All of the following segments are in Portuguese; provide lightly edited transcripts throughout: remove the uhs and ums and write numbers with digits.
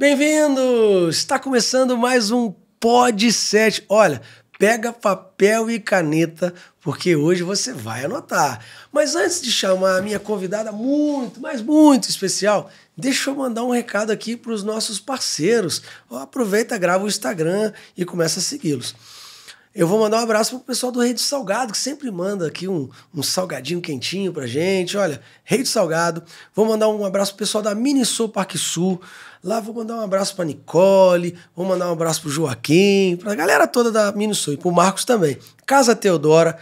Bem-vindos! Está começando mais um Pod 7. Olha, pega papel e caneta, porque hoje você vai anotar. Mas antes de chamar a minha convidada muito especial, deixa eu mandar um recado aqui para os nossos parceiros. Aproveita, grava o Instagram e começa a segui-los. Eu vou mandar um abraço pro pessoal do Rede Salgado, que sempre manda aqui um salgadinho quentinho pra gente. Olha, Rede Salgado. Vou mandar um abraço pro pessoal da Minisul Parque Sul. Lá vou mandar um abraço pra Nicole, vou mandar um abraço pro Joaquim, pra galera toda da Minisul e pro Marcos também. Casa Teodora,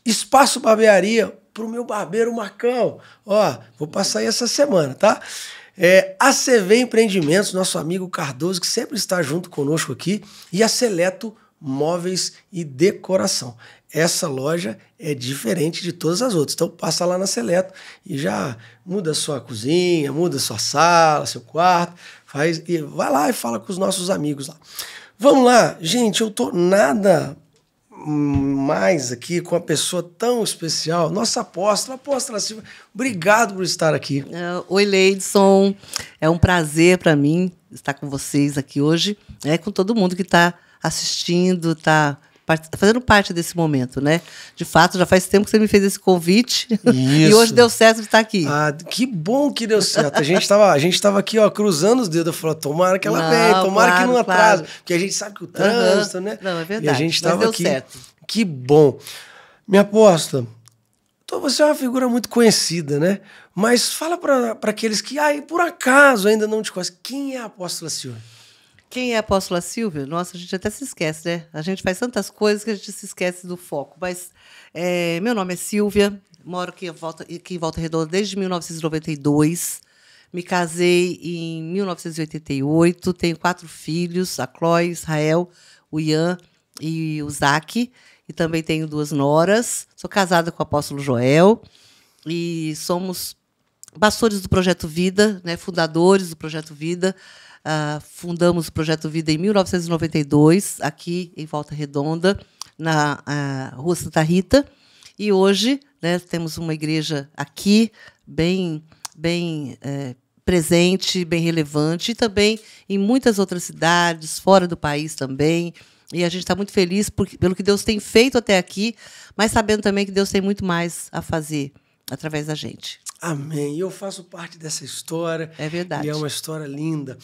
Espaço Barbearia, pro meu barbeiro Marcão. Ó, vou passar aí essa semana, tá? ACV Empreendimentos, nosso amigo Cardoso, que sempre está junto conosco aqui. E a Seleto Móveis e Decoração. Essa loja é diferente de todas as outras. Então passa lá na Seleto e já muda a sua cozinha, muda a sua sala, seu quarto, e vai lá e fala com os nossos amigos lá. Vamos lá, gente, eu tô nada mais aqui com uma pessoa tão especial, nossa apóstola Silvia. Obrigado por estar aqui. Oi, Leidson. É um prazer para mim estar com vocês aqui hoje, com todo mundo que está assistindo, está fazendo parte desse momento, né? De fato, já faz tempo que você me fez esse convite. Isso. E hoje deu certo de estar aqui. Ah, que bom que deu certo. A gente tava aqui, ó, cruzando os dedos. Eu falei, tomara que ela venha, tomara que não atrase. Porque a gente sabe que o trânsito, né? Não, é verdade. E a gente estava aqui. Certo. Que bom. Minha apóstola, então você é uma figura muito conhecida, né? Mas fala para aqueles que, por acaso ainda não te conhecem, quem é a apóstola Silvia? Quem é a apóstola Silvia? Nossa, a gente até se esquece, né? A gente faz tantas coisas que a gente se esquece do foco. Mas meu nome é Silvia, moro aqui em Volta Redonda desde 1992. Me casei em 1988, tenho 4 filhos, a Chloe, Israel, o Ian e o Zac. E também tenho 2 noras. Sou casada com o apóstolo Joel. E somos pastores do Projeto Vida, né? Fundadores do Projeto Vida. Fundamos o Projeto Vida em 1992, aqui em Volta Redonda, na Rua Santa Rita. E hoje, né, temos uma igreja aqui, bem presente, bem relevante, e também em muitas outras cidades, fora do país também. E a gente está muito feliz pelo que Deus tem feito até aqui, mas sabendo também que Deus tem muito mais a fazer através da gente. Amém. Eu faço parte dessa história. É verdade. E é uma história linda.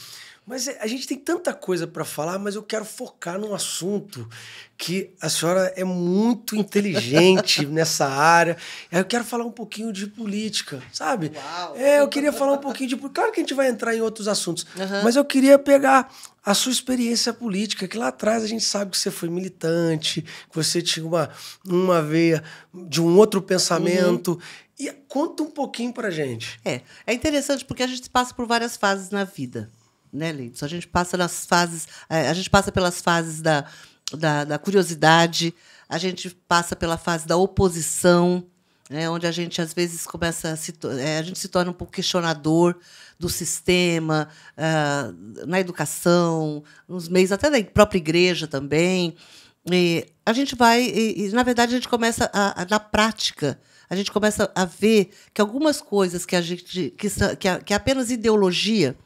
Mas a gente tem tanta coisa para falar, mas eu quero focar num assunto que a senhora é muito inteligente nessa área. Eu quero falar um pouquinho de política, sabe? Uau. Eu queria falar um pouquinho de... Claro que a gente vai entrar em outros assuntos, mas eu queria pegar a sua experiência política, que lá atrás a gente sabe que você foi militante, que você tinha uma veia de um outro pensamento. E conta um pouquinho pra gente. É interessante porque a gente passa por várias fases na vida, né, Leidson? A gente passa pelas fases da curiosidade, a gente passa pela fase da oposição, né, onde a gente às vezes a gente se torna um pouco questionador do sistema, na educação, nos meios, até da própria igreja também. E a gente vai, na verdade, a gente começa na prática. A gente começa a ver que algumas coisas que é apenas ideologia,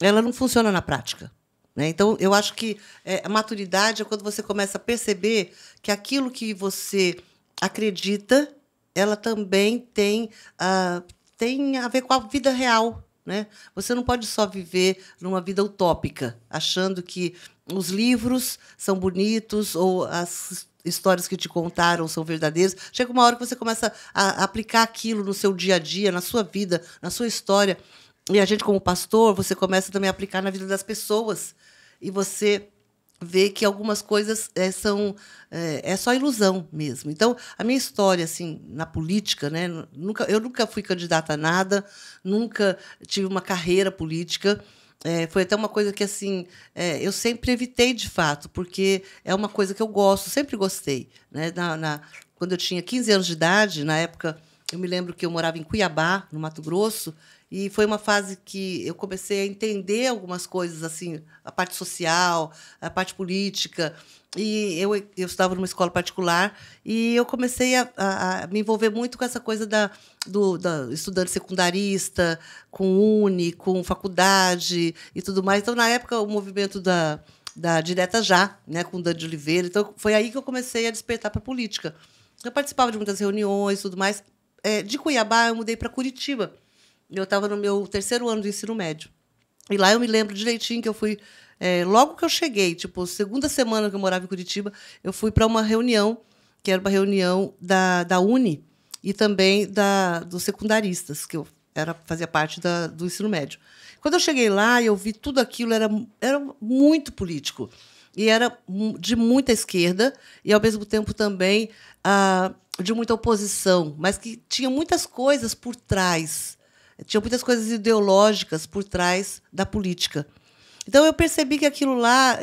ela não funciona na prática, né? Então, eu acho que a maturidade é quando você começa a perceber que aquilo que você acredita, ela também tem a ver com a vida real, né? Você não pode só viver numa vida utópica, achando que os livros são bonitos ou as histórias que te contaram são verdadeiras. Chega uma hora que você começa a aplicar aquilo no seu dia a dia, na sua vida, na sua história. E a gente, como pastor, você começa também a aplicar na vida das pessoas. E você vê que algumas coisas são só ilusão mesmo. Então, a minha história assim, na política, né, eu nunca fui candidata a nada, nunca tive uma carreira política. Foi até uma coisa que assim, eu sempre evitei, de fato, porque é uma coisa que eu gosto, sempre gostei, né? Quando eu tinha 15 anos de idade, na época, eu me lembro que eu morava em Cuiabá, no Mato Grosso, E foi uma fase que eu comecei a entender algumas coisas, assim, a parte social, a parte política. E eu estava numa escola particular e eu comecei a me envolver muito com essa coisa da estudante secundarista, com uni, com faculdade e tudo mais. Então, na época, o movimento da Direta Já, né, com o Dani de Oliveira. Então, foi aí que eu comecei a despertar para a política. Eu participava de muitas reuniões e tudo mais. De Cuiabá, eu mudei para Curitiba. Eu estava no meu 3º ano do ensino médio. E lá eu me lembro direitinho que eu fui... logo que eu cheguei, tipo, segunda semana que eu morava em Curitiba, eu fui para uma reunião, que era uma reunião da Uni e também dos secundaristas, que eu fazia parte do ensino médio. Quando eu cheguei lá, eu vi tudo aquilo, era muito político. E era de muita esquerda e, ao mesmo tempo, também de muita oposição, mas que tinha muitas coisas por trás. Tinha muitas coisas ideológicas por trás da política. Então, eu percebi que aquilo lá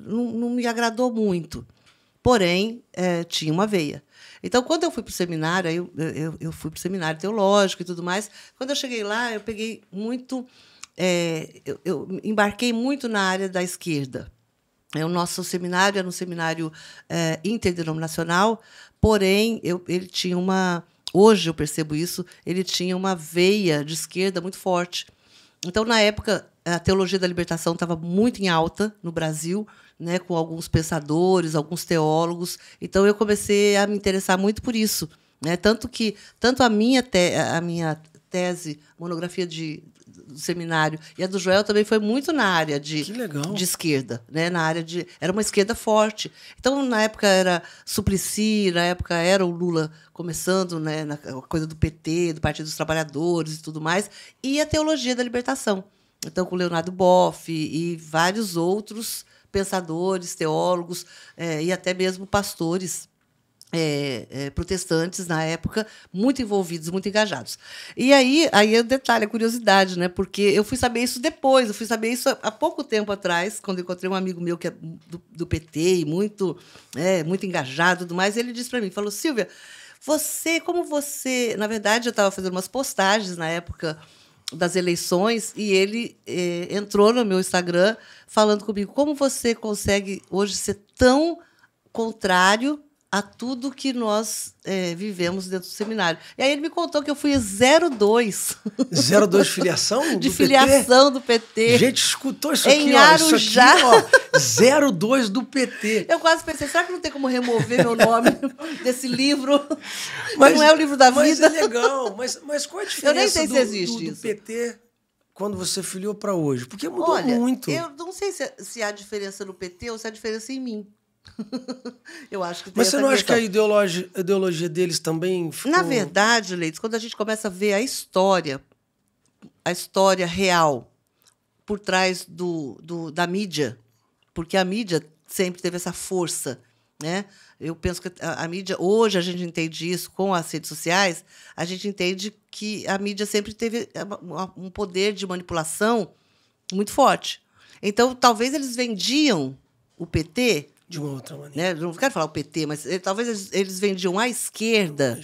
não me agradou muito. Porém, tinha uma veia. Então, quando eu fui para o seminário, eu fui para o seminário teológico e tudo mais. Quando eu cheguei lá, eu peguei muito... eu embarquei muito na área da esquerda. O nosso seminário era um seminário interdenominacional, porém, ele tinha uma... Hoje eu percebo isso, ele tinha uma veia de esquerda muito forte. Então, na época, a teologia da libertação estava muito em alta no Brasil, né, com alguns pensadores, alguns teólogos. Então, eu comecei a me interessar muito por isso, né? Tanto a minha tese, monografia do seminário, e a do Joel também foi muito na área de esquerda, né? Era uma esquerda forte. Então, na época era Suplicy, na época era o Lula começando, né, na coisa do PT, do Partido dos Trabalhadores e tudo mais, e a teologia da libertação. Então, com Leonardo Boff e vários outros pensadores, teólogos, e até mesmo pastores protestantes, na época, muito envolvidos, muito engajados. E aí é o detalhe, a curiosidade, né? Porque eu fui saber isso depois, eu fui saber isso há pouco tempo atrás, quando eu encontrei um amigo meu que é do PT e muito engajado e tudo mais, e ele disse para mim, falou, Silvia, como você... Na verdade, eu estava fazendo umas postagens na época das eleições e ele entrou no meu Instagram falando comigo, como você consegue hoje ser tão contrário a tudo que nós vivemos dentro do seminário. E aí ele me contou que eu fui 02. 02 filiação? De filiação do PT. Gente, escutou isso aqui, em Arujá. Isso aqui, ó, 02 do PT. Eu quase pensei, será que não tem como remover meu nome desse livro? Mas, não é o livro da vida? Mas é legal. Mas qual é a diferença eu nem sei se existe do PT quando você filiou para hoje? Porque mudou muito. Eu não sei se há diferença no PT ou se há diferença em mim. Eu acho que tem. Mas você não acha que a ideologia deles também ficou... Na verdade, Leites, quando a gente começa a ver a história real por trás da mídia, porque a mídia sempre teve essa força, né? Eu penso que a mídia, hoje a gente entende isso com as redes sociais, a gente entende que a mídia sempre teve um poder de manipulação muito forte. Então, talvez eles vendiam o PT... De uma outra maneira. Né? Não quero falar o PT, mas talvez eles vendiam a esquerda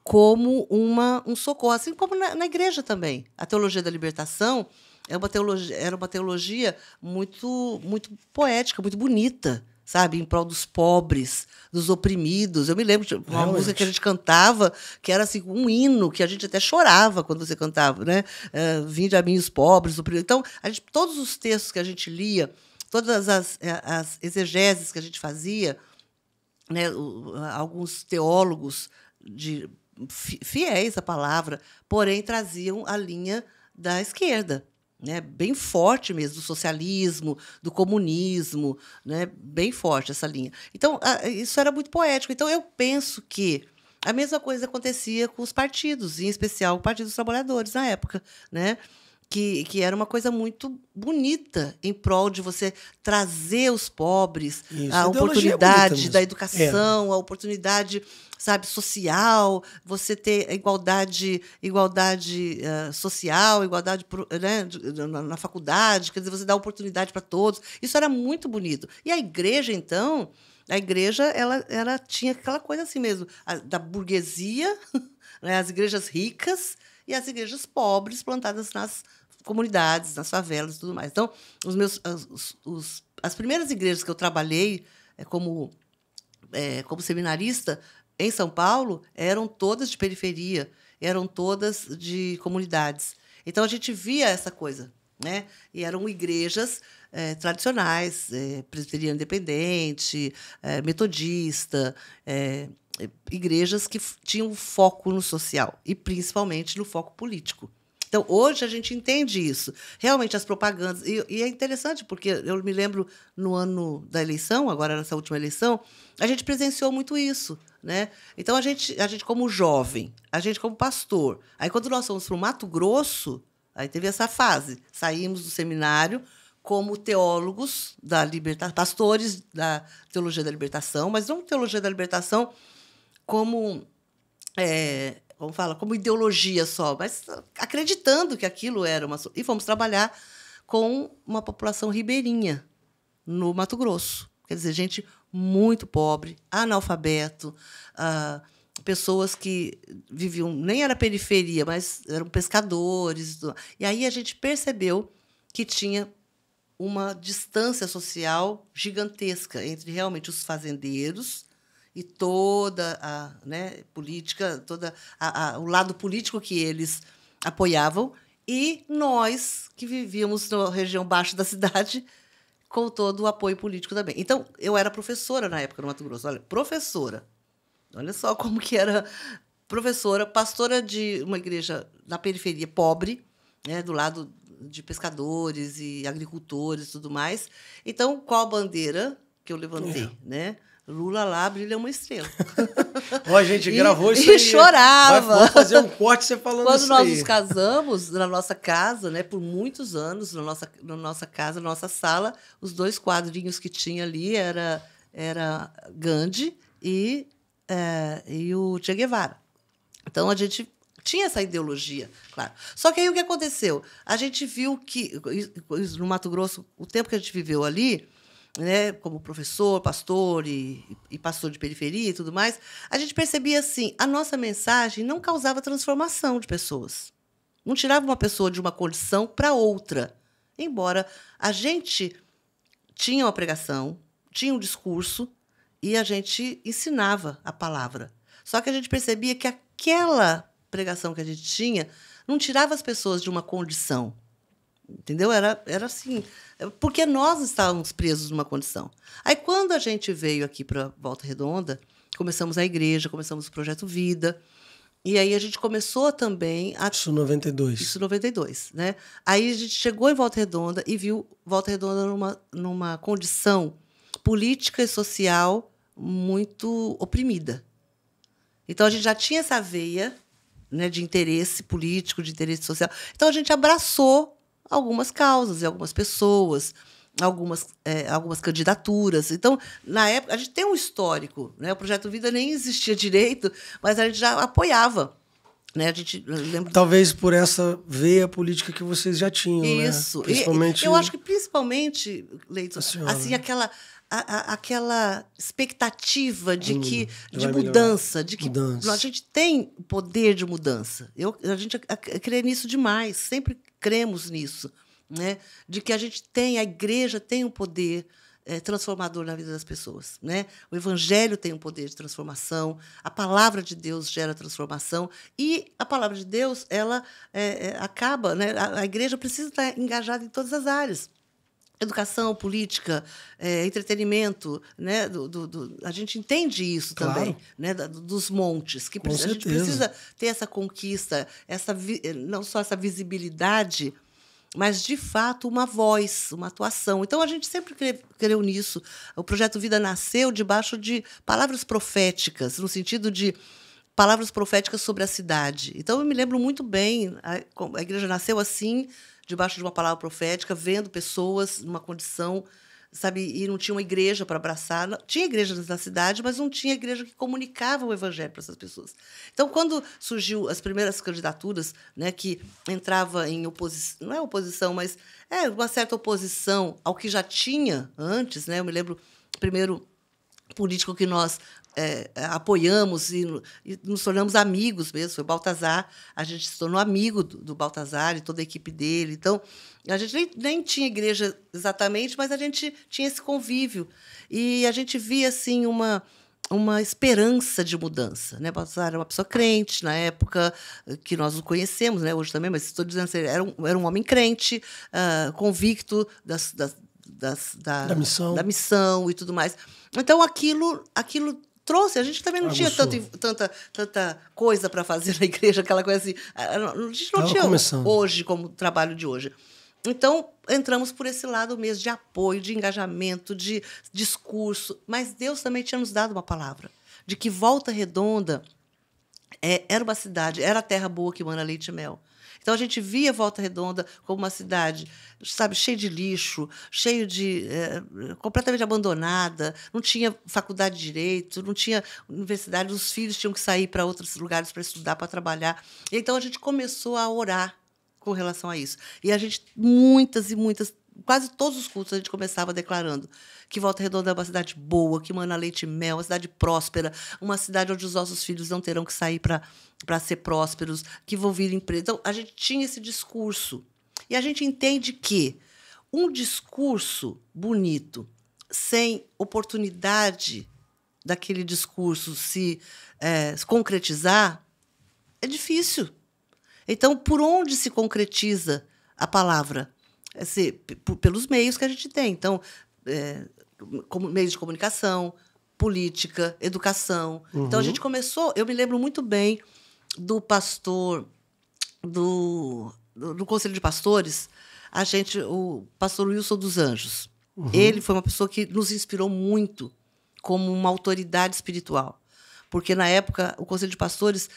como um socorro, assim como na igreja também. A teologia da libertação era uma teologia muito, muito poética, muito bonita, sabe? Em prol dos pobres, dos oprimidos. Eu me lembro de uma música que a gente cantava, que era assim, um hino, que a gente até chorava quando você cantava, né? Vinde a mim os pobres, oprimidos. Então, todos os textos que a gente lia, todas as exegeses que a gente fazia, né, alguns teólogos fiéis à palavra, porém traziam a linha da esquerda, né, bem forte mesmo, do socialismo, do comunismo, né, bem forte essa linha. Então, isso era muito poético. Então, eu penso que a mesma coisa acontecia com os partidos, em especial o Partido dos Trabalhadores, na época, né? Que era uma coisa muito bonita em prol de você trazer os pobres, a oportunidade da educação, a oportunidade, sabe, social, você ter igualdade social, igualdade, né, na faculdade, quer dizer, você dá oportunidade para todos. Isso era muito bonito. E a igreja, então, ela tinha aquela coisa assim mesmo, da burguesia, né, as igrejas ricas, e as igrejas pobres plantadas nas comunidades, nas favelas e tudo mais. Então, as primeiras igrejas que eu trabalhei como seminarista em São Paulo eram todas de periferia, eram todas de comunidades. Então, a gente via essa coisa, né? E eram igrejas tradicionais, presbiteriana independente, metodista, igrejas que tinham foco no social e, principalmente, no foco político. Então, hoje a gente entende isso. Realmente, as propagandas... E é interessante, porque eu me lembro, no ano da eleição, agora nessa última eleição, a gente presenciou muito isso, né? Então, a gente como jovem, a gente como pastor, aí quando nós fomos para o Mato Grosso, aí teve essa fase. Saímos do seminário como teólogos da libertação, pastores da teologia da libertação, mas não teologia da libertação como... como ideologia só, mas acreditando que aquilo era uma... E fomos trabalhar com uma população ribeirinha no Mato Grosso. Quer dizer, gente muito pobre, analfabeto, pessoas que viviam... Nem era periferia, mas eram pescadores. E aí a gente percebeu que tinha uma distância social gigantesca entre realmente os fazendeiros e toda a política, o lado político que eles apoiavam, e nós, que vivíamos na região baixa da cidade, com todo o apoio político também. Então, eu era professora na época no Mato Grosso. Olha, professora. Olha só como que era professora, pastora de uma igreja na periferia pobre, né, do lado de pescadores e agricultores e tudo mais. Então, qual a bandeira que eu levantei, né? Lula lá, brilha uma estrela. Ó, a gente gravou isso aí. E chorava. Vamos fazer um corte você falando Quando isso aí. nós nos casamos, na nossa casa, né, por muitos anos, na nossa casa, na nossa sala, os 2 quadrinhos que tinha ali era Gandhi e o Che Guevara. Então, a gente tinha essa ideologia, claro. Só que aí o que aconteceu? A gente viu que, no Mato Grosso, o tempo que a gente viveu ali, né, como professor, pastor e pastor de periferia e tudo mais, a gente percebia assim, a nossa mensagem não causava transformação de pessoas. Não tirava uma pessoa de uma condição para outra. Embora a gente tinha uma pregação, tinha um discurso e a gente ensinava a palavra. Só que a gente percebia que aquela pregação que a gente tinha não tirava as pessoas de uma condição. Entendeu? Era assim, porque nós estávamos presos numa condição. Aí, quando a gente veio aqui para Volta Redonda, começamos a igreja, começamos o Projeto Vida, e aí a gente começou também... Isso em 92. Isso em 92, né? Aí a gente chegou em Volta Redonda e viu Volta Redonda numa condição política e social muito oprimida. Então, a gente já tinha essa veia, né, de interesse político, de interesse social. Então, a gente abraçou algumas causas e algumas pessoas, algumas candidaturas. Então, na época, a gente tem um histórico, né? O Projeto Vida nem existia direito, mas a gente já apoiava. Né? A gente lembra... Talvez por essa veia política que vocês já tinham. Isso. Né? Principalmente... Eu acho que, principalmente, Leito, assim, aquela expectativa de mudança, de que a gente tem poder de mudança. A gente crê nisso demais, sempre cremos nisso, né? De que a igreja tem um poder transformador na vida das pessoas, né? O evangelho tem um poder de transformação, a palavra de Deus gera transformação e a palavra de Deus ela acaba, né? A igreja precisa estar engajada em todas as áreas. Educação, política, entretenimento, né? A gente entende isso, claro, também, né? Dos montes, que a gente precisa ter essa conquista, não só essa visibilidade, mas, de fato, uma voz, uma atuação. Então, a gente sempre creu nisso. O Projeto Vida nasceu debaixo de palavras proféticas, no sentido de palavras proféticas sobre a cidade. Então, eu me lembro muito bem, a igreja nasceu assim, debaixo de uma palavra profética, vendo pessoas numa condição, sabe, e não tinha uma igreja para abraçar. Tinha igrejas na cidade, mas não tinha igreja que comunicava o evangelho para essas pessoas. Então, quando surgiu as primeiras candidaturas, né, que entrava em oposição, não é oposição, mas uma certa oposição ao que já tinha antes, né? Eu me lembro, primeiro, político que nós apoiamos e nos tornamos amigos mesmo, foi o Baltazar. A gente se tornou amigo do Baltazar e toda a equipe dele. Então, a gente nem tinha igreja exatamente, mas a gente tinha esse convívio. E a gente via assim, uma esperança de mudança. Né? Baltazar era uma pessoa crente, na época que nós o conhecemos, né? Hoje também, mas estou dizendo assim, era um homem crente, convicto Da missão. da missão e tudo mais. Então, aquilo trouxe. A gente também não tinha tanta coisa para fazer na igreja, aquela coisa assim. A gente não tinha hoje como o trabalho de hoje. Então, entramos por esse lado mesmo de apoio, de engajamento, de discurso. Mas Deus também tinha nos dado uma palavra de que Volta Redonda era uma cidade, era a terra boa que mana leite e mel. Então, a gente via Volta Redonda como uma cidade, sabe, cheia de lixo, completamente abandonada, não tinha faculdade de direito, não tinha universidade, os filhos tinham que sair para outros lugares para estudar, para trabalhar. Então, a gente começou a orar com relação a isso. E a gente, muitas e muitas, quase todos os cultos, a gente começava declarando que Volta Redonda é uma cidade boa, que mana leite e mel, uma cidade próspera, uma cidade onde os nossos filhos não terão que sair para ser prósperos, que vão vir empresas. Então, a gente tinha esse discurso. E a gente entende que um discurso bonito, sem oportunidade daquele discurso se concretizar, é difícil. Então, por onde se concretiza a palavra? Pelos meios que a gente tem. Então, meios de comunicação, política, educação. Uhum. Então, a gente começou... Eu me lembro muito bem do pastor do Conselho de Pastores, o pastor Wilson dos Anjos. Uhum. Ele foi uma pessoa que nos inspirou muito como uma autoridade espiritual. Porque, na época, o Conselho de Pastores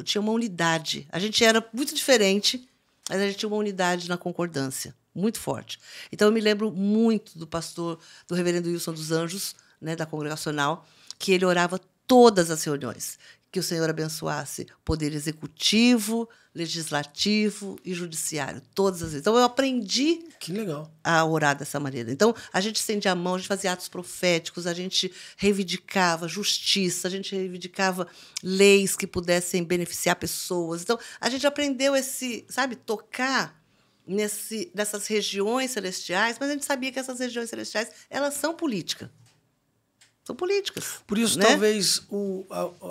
tinha uma unidade. A gente era muito diferente, mas a gente tinha uma unidade na concordância, muito forte. Então, eu me lembro muito do reverendo Wilson dos Anjos, né, da Congregacional, que ele orava todas as reuniões, que o Senhor abençoasse o poder executivo, legislativo e judiciário, todas as vezes. Então, eu aprendi a orar dessa maneira. Então, a gente estendia a mão, a gente fazia atos proféticos, a gente reivindicava justiça, a gente reivindicava leis que pudessem beneficiar pessoas. Então, a gente aprendeu tocar nessas regiões celestiais, mas a gente sabia que essas regiões celestiais, elas são políticas. São políticas. Por isso, né? Talvez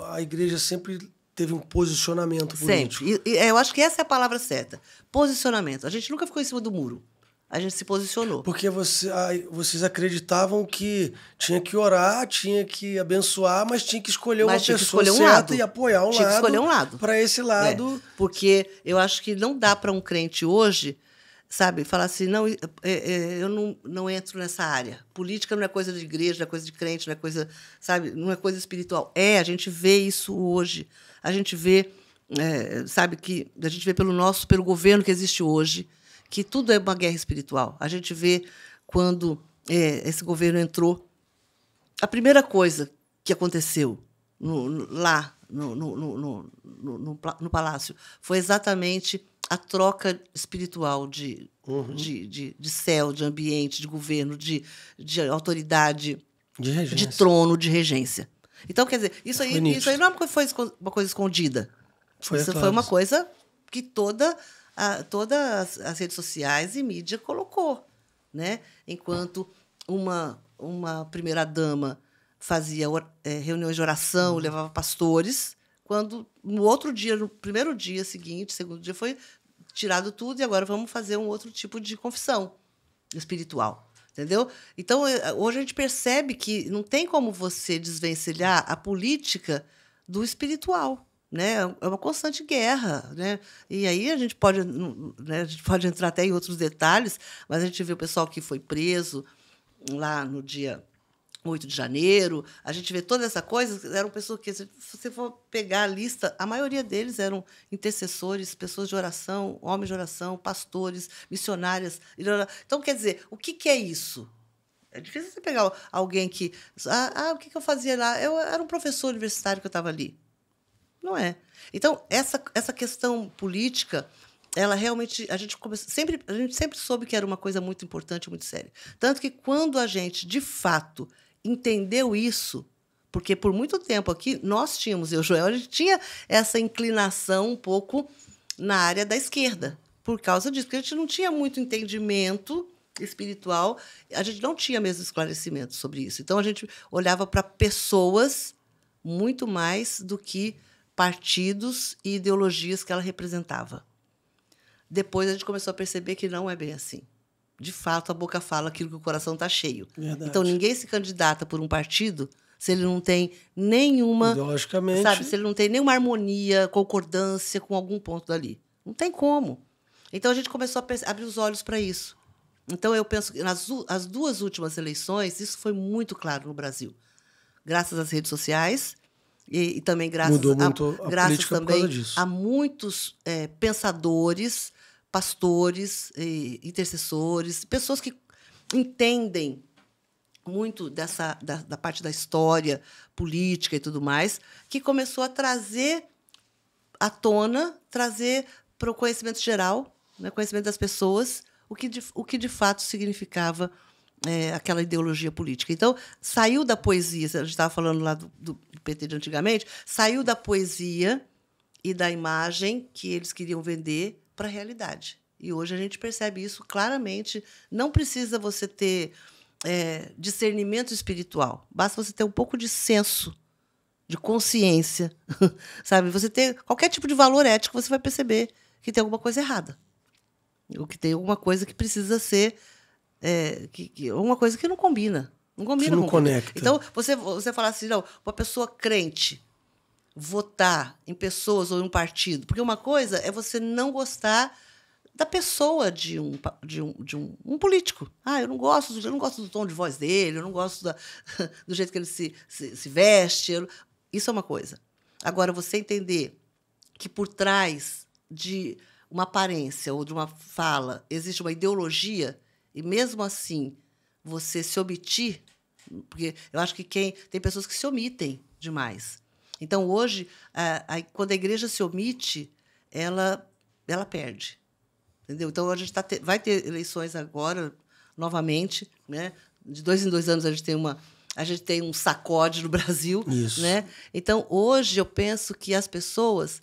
a igreja sempre teve um posicionamento político. Sempre. E eu acho que essa é a palavra certa. Posicionamento. A gente nunca ficou em cima do muro. A gente se posicionou. Porque vocês acreditavam que tinha que orar, tinha que abençoar, mas tinha que escolher uma pessoa certa e apoiar um lado. Tinha que escolher um lado. Para esse lado. Porque eu acho que não dá para um crente hoje, falar assim, não, eu não entro nessa área. Política não é coisa de igreja, não é coisa de crente, não é coisa, não é coisa espiritual. A gente vê isso hoje. A gente vê, que a gente vê pelo governo que existe hoje, que tudo é uma guerra espiritual. A gente vê quando esse governo entrou, a primeira coisa que aconteceu lá no palácio foi exatamente a troca espiritual de céu, de ambiente, de governo, de autoridade, de trono, de regência. Então, quer dizer, isso aí não é uma coisa escondida. Isso foi uma coisa que todas as redes sociais e mídia colocou, né? Enquanto uma primeira-dama fazia reuniões de oração, levava pastores, quando no outro dia, no primeiro dia seguinte, segundo dia, foi tirado tudo e agora vamos fazer um outro tipo de confissão espiritual. Entendeu? Então, hoje a gente percebe que não tem como você desvencilhar a política do espiritual. Né? É uma constante guerra. Né? E aí a gente pode entrar até em outros detalhes, mas a gente vê o pessoal que foi preso lá no dia 8 de janeiro, a gente vê toda essa coisa, eram pessoas que, se você for pegar a lista, a maioria deles eram intercessores, pessoas de oração, homens de oração, pastores, missionárias. Então, quer dizer, o que é isso? É difícil você pegar alguém que... o que eu fazia lá? Eu era um professor universitário que eu estava ali. Não é. Então, essa questão política, ela realmente, a gente sempre soube que era uma coisa muito importante, muito séria. Tanto que quando a gente, de fato, entendeu isso, porque por muito tempo aqui nós tínhamos, eu e o Joel, a gente tinha essa inclinação um pouco na área da esquerda, por causa disso, porque a gente não tinha muito entendimento espiritual, a gente não tinha mesmo esclarecimento sobre isso. Então a gente olhava para pessoas muito mais do que partidos e ideologias que ela representava. Depois a gente começou a perceber que não é bem assim. De fato, a boca fala aquilo que o coração está cheio. Verdade. Então, ninguém se candidata por um partido se ele não tem nenhuma... Ideologicamente. Sabe, se ele não tem nenhuma harmonia, concordância com algum ponto dali. Não tem como. Então, a gente começou a abrir os olhos para isso. Então, eu penso que as duas últimas eleições, isso foi muito claro no Brasil. Graças às redes sociais e também graças também a muitos pensadores, pastores, intercessores, pessoas que entendem muito da parte da história política e tudo mais, que começou a trazer à tona, trazer para o conhecimento geral, né, conhecimento das pessoas, o que de fato significava aquela ideologia política. Então, saiu da poesia, a gente estava falando lá do PT de antigamente, saiu da poesia e da imagem que eles queriam vender para a realidade. E hoje a gente percebe isso claramente. Não precisa você ter discernimento espiritual, basta você ter um pouco de senso, de consciência, sabe? Você ter qualquer tipo de valor ético, você vai perceber que tem alguma coisa errada, ou que tem alguma coisa que precisa ser uma coisa que não combina. Não combina. Que não conecta. Então, você falar assim, não, uma pessoa crente votar em pessoas ou em um partido, porque uma coisa é você não gostar da pessoa de um político. Eu não gosto do tom de voz dele, eu não gosto do jeito que ele se veste. Isso é uma coisa. Agora, você entender que por trás de uma aparência ou de uma fala existe uma ideologia, e mesmo assim você se omitir, porque eu acho que tem pessoas que se omitem demais. Então, hoje, quando a igreja se omite, ela perde. Entendeu? Então, a gente vai ter eleições agora, novamente, né? De 2 em 2 anos a gente tem um sacode no Brasil. Isso. Né? Então, hoje, eu penso que as pessoas,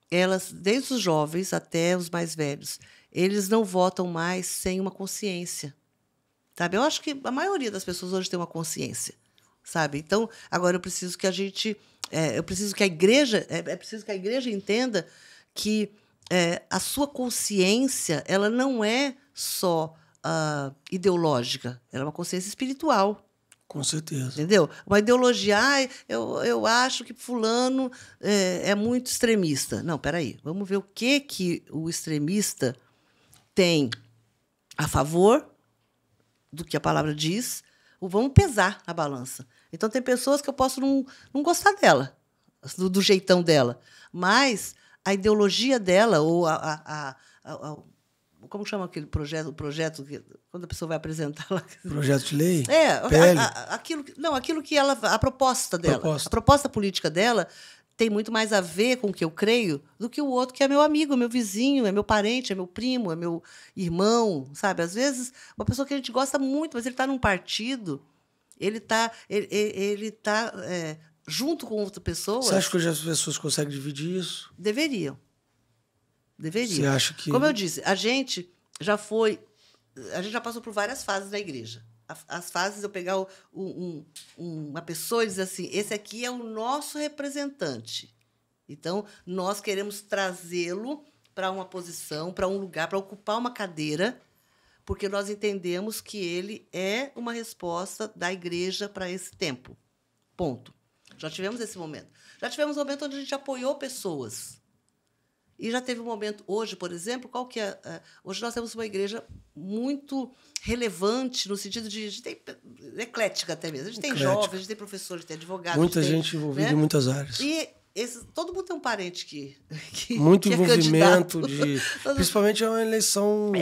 elas, desde os jovens até os mais velhos, eles não votam mais sem uma consciência. Sabe? Eu acho que a maioria das pessoas hoje tem uma consciência. Sabe? Então, agora eu preciso que a gente... é preciso que a igreja entenda que a sua consciência ela não é só ideológica, ela é uma consciência espiritual. Com certeza. Entendeu? Uma ideologia, eu acho que fulano é muito extremista. Não, peraí, vamos ver o que o extremista tem a favor do que a palavra diz, ou vamos pesar a balança. Então, tem pessoas que eu posso não gostar dela, do jeitão dela, mas a ideologia dela, ou como chama aquele projeto? O projeto que, quando a pessoa vai apresentar lá. Projeto de lei? Aquilo que ela. A proposta dela. A proposta política dela tem muito mais a ver com o que eu creio do que o outro, que é meu amigo, meu vizinho, é meu parente, é meu primo, é meu irmão, sabe? Às vezes, uma pessoa que a gente gosta muito, mas ele está num partido, ele está junto com outra pessoa. Você acha que hoje as pessoas conseguem dividir isso? Deveriam. Você acha que... Como eu disse, a gente já passou por várias fases da igreja. As fases, eu pegar uma pessoa e dizer assim, esse aqui é o nosso representante. Então, nós queremos trazê-lo para uma posição, para um lugar, para ocupar uma cadeira, porque nós entendemos que ele é uma resposta da igreja para esse tempo. Ponto. Já tivemos esse momento. Já tivemos um momento onde a gente apoiou pessoas. E já teve um momento, hoje, por exemplo, qual que é? Hoje nós temos uma igreja muito relevante, no sentido de... A gente tem eclética até mesmo. A gente tem jovens, a gente tem professores, a gente tem advogados. Muita gente envolvida em muitas áreas. E todo mundo tem um parente que muito que envolvimento, principalmente é uma eleição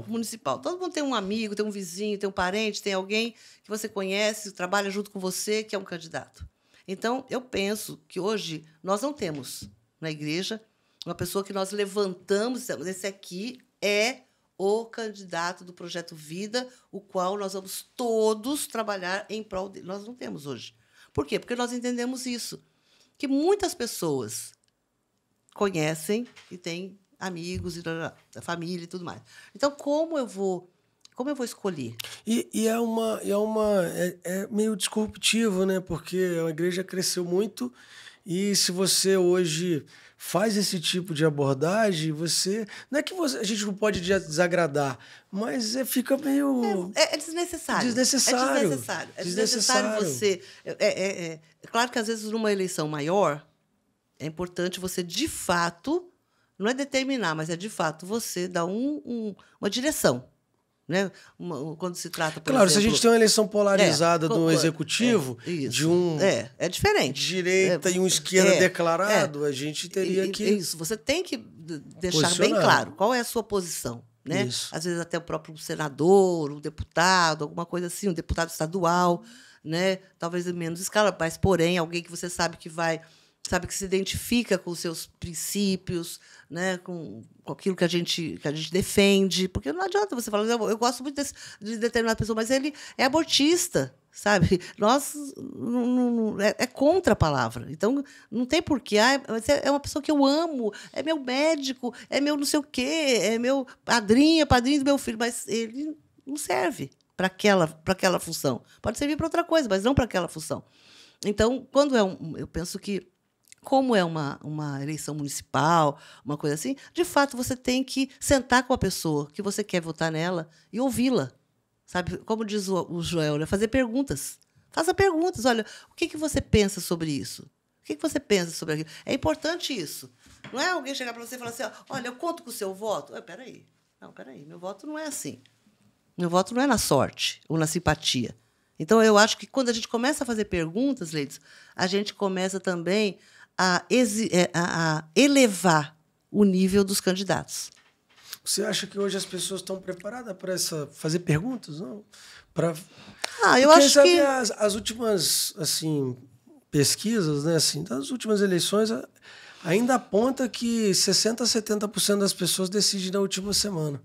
municipal. Todo mundo tem um amigo, tem um vizinho, tem um parente, tem alguém que você conhece, trabalha junto com você, que é um candidato. Então, eu penso que hoje nós não temos na igreja Uma pessoa que nós levantamos, dizemos, esse aqui é o candidato do Projeto Vida, o qual nós vamos todos trabalhar em prol dele. Nós não temos hoje. Por quê? Porque nós entendemos isso, que muitas pessoas conhecem e têm amigos, e família e tudo mais. Então, como eu vou escolher? E é meio disruptivo, né? Porque a igreja cresceu muito e se você hoje faz esse tipo de abordagem, você... Não é que a gente não pode desagradar, mas fica meio... É desnecessário. Desnecessário. É desnecessário você... É claro que, às vezes, numa eleição maior, é importante você, de fato, não é determinar, mas é, de fato, você dar uma direção. Né? Quando se trata, por exemplo, se a gente tem uma eleição polarizada do executivo, de um é diferente. Direita e um esquerda declarado, a gente teria que... Isso, você tem que deixar bem claro qual é a sua posição. Né? Às vezes até o próprio senador, um deputado, alguma coisa assim, um deputado estadual, né? Talvez em menos escala, mas, porém, alguém que você sabe que que se identifica com os seus princípios, né, com aquilo que a gente defende, porque não adianta você falar, eu gosto muito de determinada pessoa, mas ele é abortista, sabe? Nós é contra a palavra. Então, não tem porquê. Mas é uma pessoa que eu amo, é meu médico, é meu não sei o quê, é meu padrinho do meu filho, mas ele não serve para aquela função. Pode servir para outra coisa, mas não para aquela função. Então, quando eu penso que, como é uma eleição municipal, uma coisa assim, de fato, você tem que sentar com a pessoa que você quer votar nela e ouvi-la. Sabe? Como diz o Joel, né? Fazer perguntas. Faça perguntas. Olha, o que você pensa sobre isso? O que você pensa sobre aquilo? É importante isso. Não é alguém chegar para você e falar assim, olha, eu conto com o seu voto. Peraí. Não, peraí. Meu voto não é assim. Meu voto não é na sorte ou na simpatia. Então, eu acho que quando a gente começa a fazer perguntas, Leides, a gente começa também a elevar o nível dos candidatos. Você acha que hoje as pessoas estão preparadas para fazer perguntas? Não? Eu acho que as últimas pesquisas, né, das últimas eleições, ainda aponta que 60% a 70% das pessoas decidem na última semana.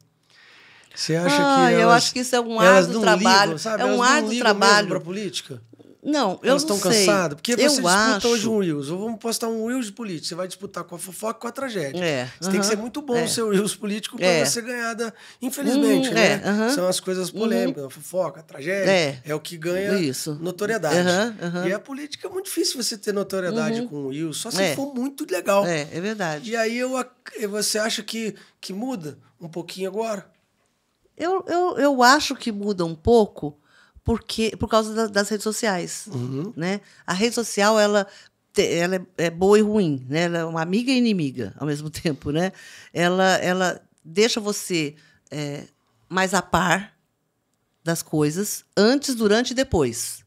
Você acha que eu acho que isso é um árduo trabalho. Ligam, é um árduo trabalho para a política? Não, eu Elas não sei. estão cansadas? Porque você disputa hoje um Reels. Reels. Ou vamos postar um Reels de política. Você vai disputar com a fofoca e com a tragédia. Você Uhum. tem que ser muito bom o seu Reels político para você ganhar infelizmente, né? São as coisas polêmicas. A fofoca, a tragédia. É o que ganha notoriedade. E a política é muito difícil você ter notoriedade com o Reels. Só se for muito legal. É verdade. E aí você acha que muda um pouquinho agora? Eu acho que muda um pouco por causa das redes sociais. Né? A rede social ela é boa e ruim. Né? Ela é uma amiga e inimiga ao mesmo tempo. Né? Ela deixa você mais a par das coisas antes, durante e depois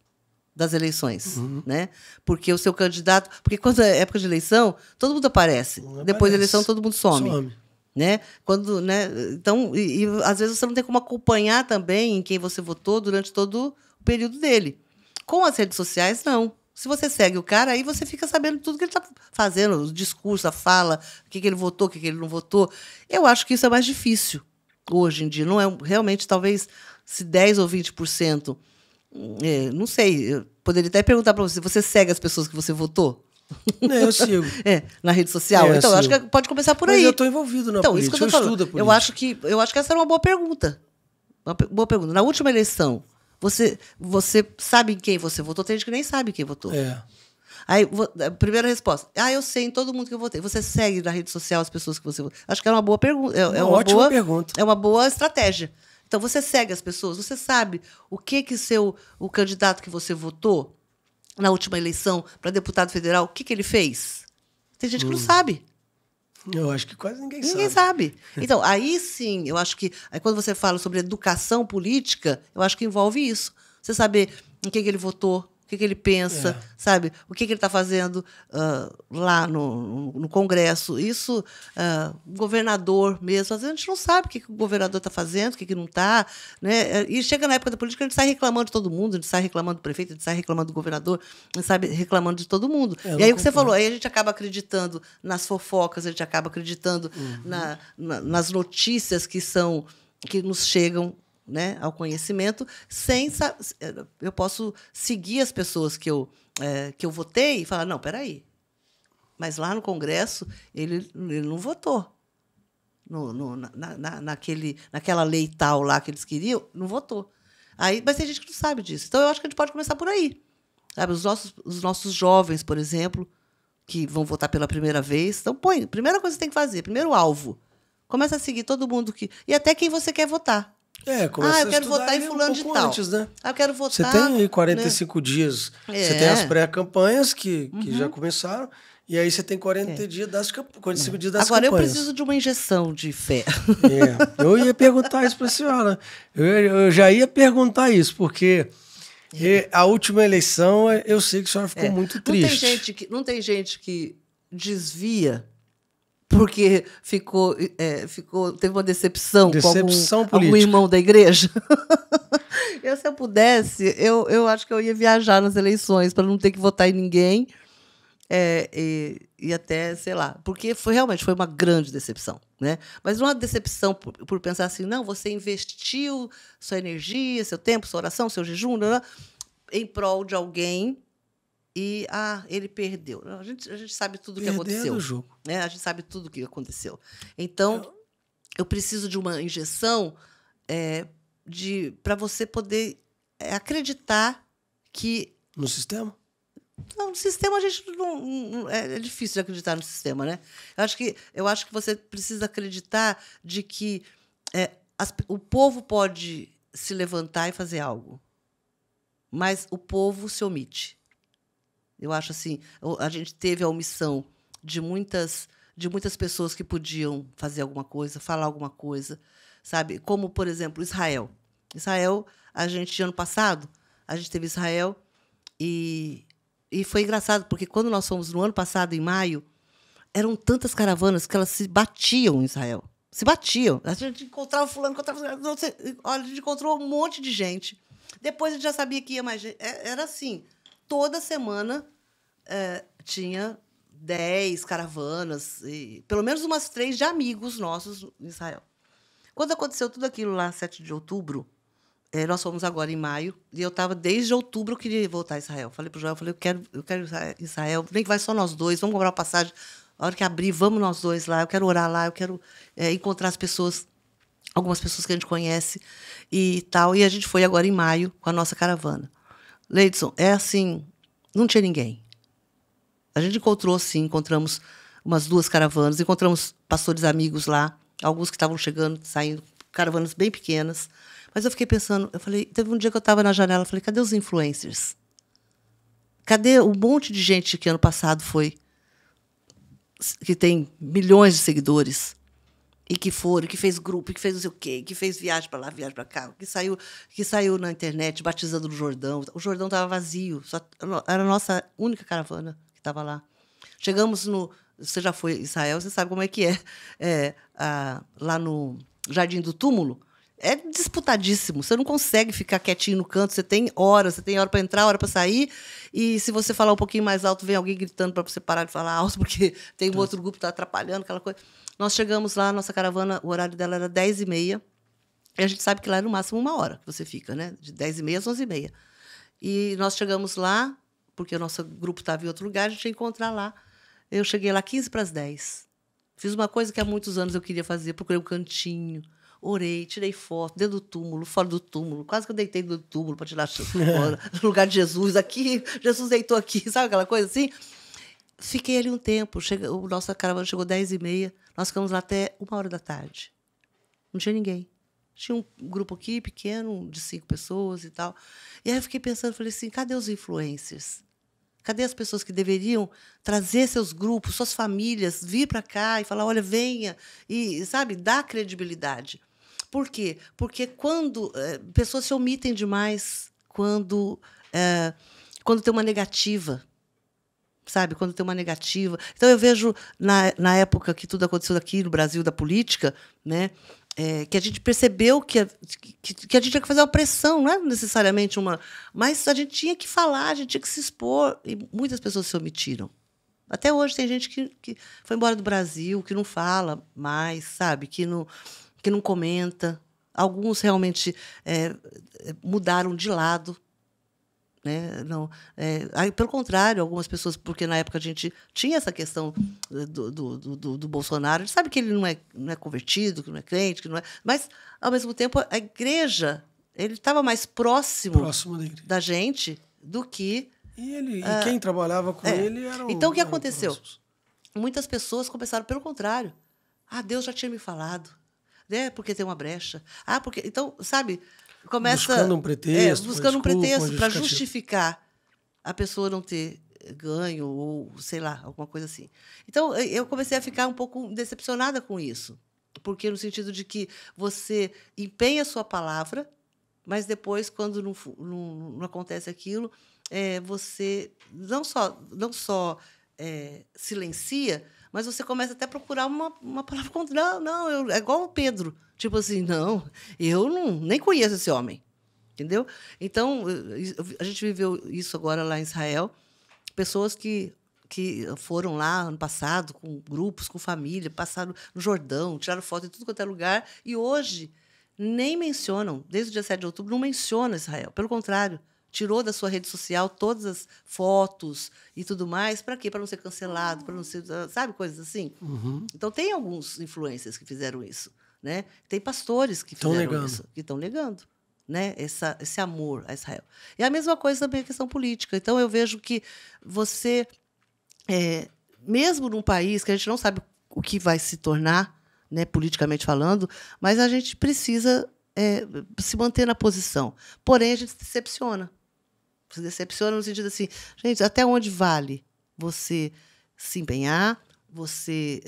das eleições. Né? Porque o seu candidato... Porque quando é época de eleição, todo mundo aparece. Depois da eleição, todo mundo some. Né? Quando, né? Então, e às vezes você não tem como acompanhar também em quem você votou durante todo o período dele. Com as redes sociais, não. Se você segue o cara, aí você fica sabendo tudo que ele está fazendo, o discurso, a fala, o que ele votou, o que ele não votou. Eu acho que isso é mais difícil hoje em dia. Não é realmente, talvez, se 10% ou 20%. Não sei. Eu poderia até perguntar para você segue as pessoas que você votou? Eu sigo. Na rede social. Então, eu acho que pode começar por aí. Mas eu estou envolvido na política, eu estudo a política. Eu acho que essa era uma boa pergunta. Uma boa pergunta. Na última eleição, você sabe em quem você votou? Tem gente que nem sabe quem votou. Aí, a primeira resposta. Eu sei em todo mundo que eu votei. Você segue na rede social as pessoas que você votou? Acho que é uma boa pergunta. É uma ótima pergunta. É uma boa estratégia. Então, você segue as pessoas, você sabe o que o candidato que você votou na última eleição para deputado federal, o que ele fez? Tem gente que não sabe. Eu acho que quase ninguém sabe. Então, aí sim, eu acho que... Aí quando você fala sobre educação política, eu acho que envolve isso. Você saber em quem ele votou, que ele pensa, sabe? O que ele está fazendo lá no Congresso. Isso, o governador mesmo, às vezes a gente não sabe o que o governador está fazendo, o que não está. Né? E chega na época da política, a gente sai reclamando de todo mundo, a gente sai reclamando do prefeito, a gente sai reclamando do governador, a gente sai reclamando de todo mundo. E aí o que você falou, aí a gente acaba acreditando nas fofocas, a gente acaba acreditando nas notícias que nos chegam, né, ao conhecimento, eu posso seguir as pessoas que eu votei e falar, não, peraí, mas lá no Congresso ele não votou naquela lei tal lá que eles queriam, não votou. Aí, mas tem gente que não sabe disso. Então, eu acho que a gente pode começar por aí. Sabe? Os nossos jovens, por exemplo, que vão votar pela primeira vez, então, primeira coisa que você tem que fazer, primeiro alvo, começa a seguir todo mundo e até quem você quer votar. Começa eu quero votar em fulano de tal. Antes, né? Eu quero votar... Você tem aí 45 dias. Você tem as pré-campanhas que já começaram, e aí você tem 45 dias das campanhas. Agora, eu preciso de uma injeção de fé. Eu ia perguntar isso para a senhora. Eu já ia perguntar isso, porque a última eleição, eu sei que a senhora ficou muito triste. Não tem gente que desvia porque teve uma decepção com algum irmão da igreja. Se eu pudesse, eu acho que eu ia viajar nas eleições para não ter que votar em ninguém. E até, sei lá, porque realmente foi uma grande decepção. Né? Mas não é uma decepção por pensar assim, não, você investiu sua energia, seu tempo, sua oração, seu jejum, em prol de alguém. E ele perdeu. A gente sabe tudo o que aconteceu. O jogo. Né? A gente sabe tudo o que aconteceu. Então, eu preciso de uma injeção para você poder acreditar que... No sistema? Não, no sistema a gente não... É difícil de acreditar no sistema, né? Eu acho que você precisa acreditar de que o povo pode se levantar e fazer algo, mas o povo se omite. Eu acho assim, a gente teve a omissão de muitas pessoas que podiam fazer alguma coisa, falar alguma coisa, sabe? Como, por exemplo, Israel. Ano passado, a gente teve Israel e foi engraçado, porque quando nós fomos no ano passado, em maio, eram tantas caravanas que elas se batiam em Israel. Se batiam. A gente encontrava fulano, olha, a gente encontrou um monte de gente. Depois a gente já sabia que ia mais gente. Era assim... Toda semana tinha 10 caravanas, e pelo menos umas 3 de amigos nossos em Israel. Quando aconteceu tudo aquilo lá, 7 de outubro, nós fomos agora em maio, e eu estava, desde outubro, eu queria voltar a Israel. Falei para o Joel, eu quero ir a Israel, nem que vai só nós dois, vamos comprar uma passagem, a hora que abrir, vamos nós dois lá, eu quero orar lá, eu quero encontrar as pessoas, algumas pessoas que a gente conhece e tal. E a gente foi agora em maio com a nossa caravana. Leidson, assim, não tinha ninguém. A gente encontramos umas 2 caravanas, encontramos pastores amigos lá, alguns que estavam chegando, saindo, caravanas bem pequenas. Mas eu fiquei pensando, teve um dia que eu estava na janela, falei, cadê os influencers? Cadê um monte de gente que ano passado que tem milhões de seguidores, e que fez grupo, que fez não sei o quê, que fez viagem para lá, viagem para cá, que saiu na internet batizando no Jordão. O Jordão estava vazio, era a nossa única caravana que estava lá. Chegamos você já foi em Israel, você sabe como é que lá no Jardim do Túmulo, é disputadíssimo, você não consegue ficar quietinho no canto, você tem hora para entrar, hora para sair, e se você falar um pouquinho mais alto, vem alguém gritando para você parar de falar alto, porque tem um outro grupo que está atrapalhando, aquela coisa. Nós chegamos lá, nossa caravana, o horário dela era 10h30. E a gente sabe que lá é no máximo 1 hora que você fica, né? De 10h30 às 11h30. E nós chegamos lá, porque o nosso grupo estava em outro lugar, a gente ia encontrar lá. Eu cheguei lá 15:50. Fiz uma coisa que há muitos anos eu queria fazer, procurei um cantinho, orei, tirei foto, dentro do túmulo, fora do túmulo. Quase que eu deitei dentro do túmulo para tirar no lugar de Jesus. Aqui, Jesus deitou aqui, sabe aquela coisa assim? Fiquei ali um tempo. Nossa caravana chegou 10h30. Nós ficamos lá até 1h da tarde. Não tinha ninguém. Tinha um grupo aqui pequeno, de 5 pessoas e tal. E aí eu fiquei pensando, falei assim, cadê os influencers? Cadê as pessoas que deveriam trazer seus grupos, suas famílias, vir para cá e falar, olha, venha, e, sabe, dar credibilidade. Por quê? Porque quando pessoas se omitem demais, quando quando tem uma negativa. Sabe? Quando tem uma negativa. Então, eu vejo, na época que tudo aconteceu aqui no Brasil, da política, né, que a gente percebeu que a gente tinha que fazer uma pressão, não é necessariamente uma... Mas a gente tinha que falar, a gente tinha que se expor, e muitas pessoas se omitiram. Até hoje tem gente que foi embora do Brasil, que não fala mais, sabe? Que não comenta. Alguns realmente mudaram de lado. Né? Não, aí, pelo contrário, algumas pessoas, porque na época a gente tinha essa questão do Bolsonaro, a gente sabe que ele não é convertido, que não é crente, que não é, mas, ao mesmo tempo, a igreja, ele estava mais próximo da gente do que... E quem trabalhava com ele eram... Então, o que aconteceu? Muitas pessoas começaram pelo contrário. Deus já tinha me falado. Né? Porque tem uma brecha. Porque... Então, sabe... Começa buscando um pretexto, para justificar a pessoa não ter ganho ou sei lá, alguma coisa assim. Então eu comecei a ficar um pouco decepcionada com isso, porque no sentido de que você empenha a sua palavra, mas depois quando não acontece aquilo, você não só silencia, mas você começa até a procurar uma palavra contra. Não, é igual o Pedro. Tipo assim, não, eu nem conheço esse homem. Entendeu? Então, a gente viveu isso agora lá em Israel. Pessoas que foram lá ano passado, com grupos, com família, passaram no Jordão, tiraram foto em tudo quanto é lugar, e hoje nem mencionam, desde o dia 7 de outubro, não menciona Israel. Pelo contrário, tirou da sua rede social todas as fotos e tudo mais. Para quê? Para não ser cancelado, para não ser... Sabe, coisas assim? Uhum. Então, tem alguns influencers que fizeram isso. Né? Tem pastores que fizeram isso, que estão negando, né? Esse amor a Israel. E a mesma coisa também a questão política. Então, eu vejo que você, mesmo num país que a gente não sabe o que vai se tornar, né, politicamente falando, mas a gente precisa se manter na posição. Porém, a gente se decepciona. Se decepciona no sentido assim, gente, até onde vale você se empenhar, você,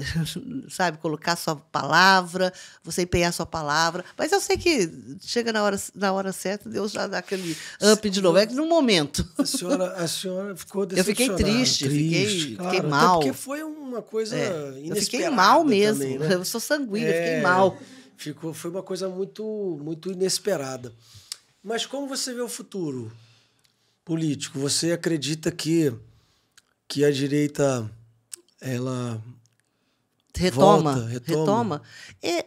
sabe, colocar sua palavra, você empenhar sua palavra. Mas eu sei que chega na hora certa, Deus já dá aquele up de novo. É que no momento. A senhora ficou decepcionada. Eu fiquei triste, fiquei mal. Até porque foi uma coisa inesperada. Eu fiquei mal mesmo. Também, né? Eu sou sanguínea, eu fiquei mal. Foi uma coisa muito, muito inesperada. Mas como você vê o futuro político? Você acredita que a direita... ela retoma.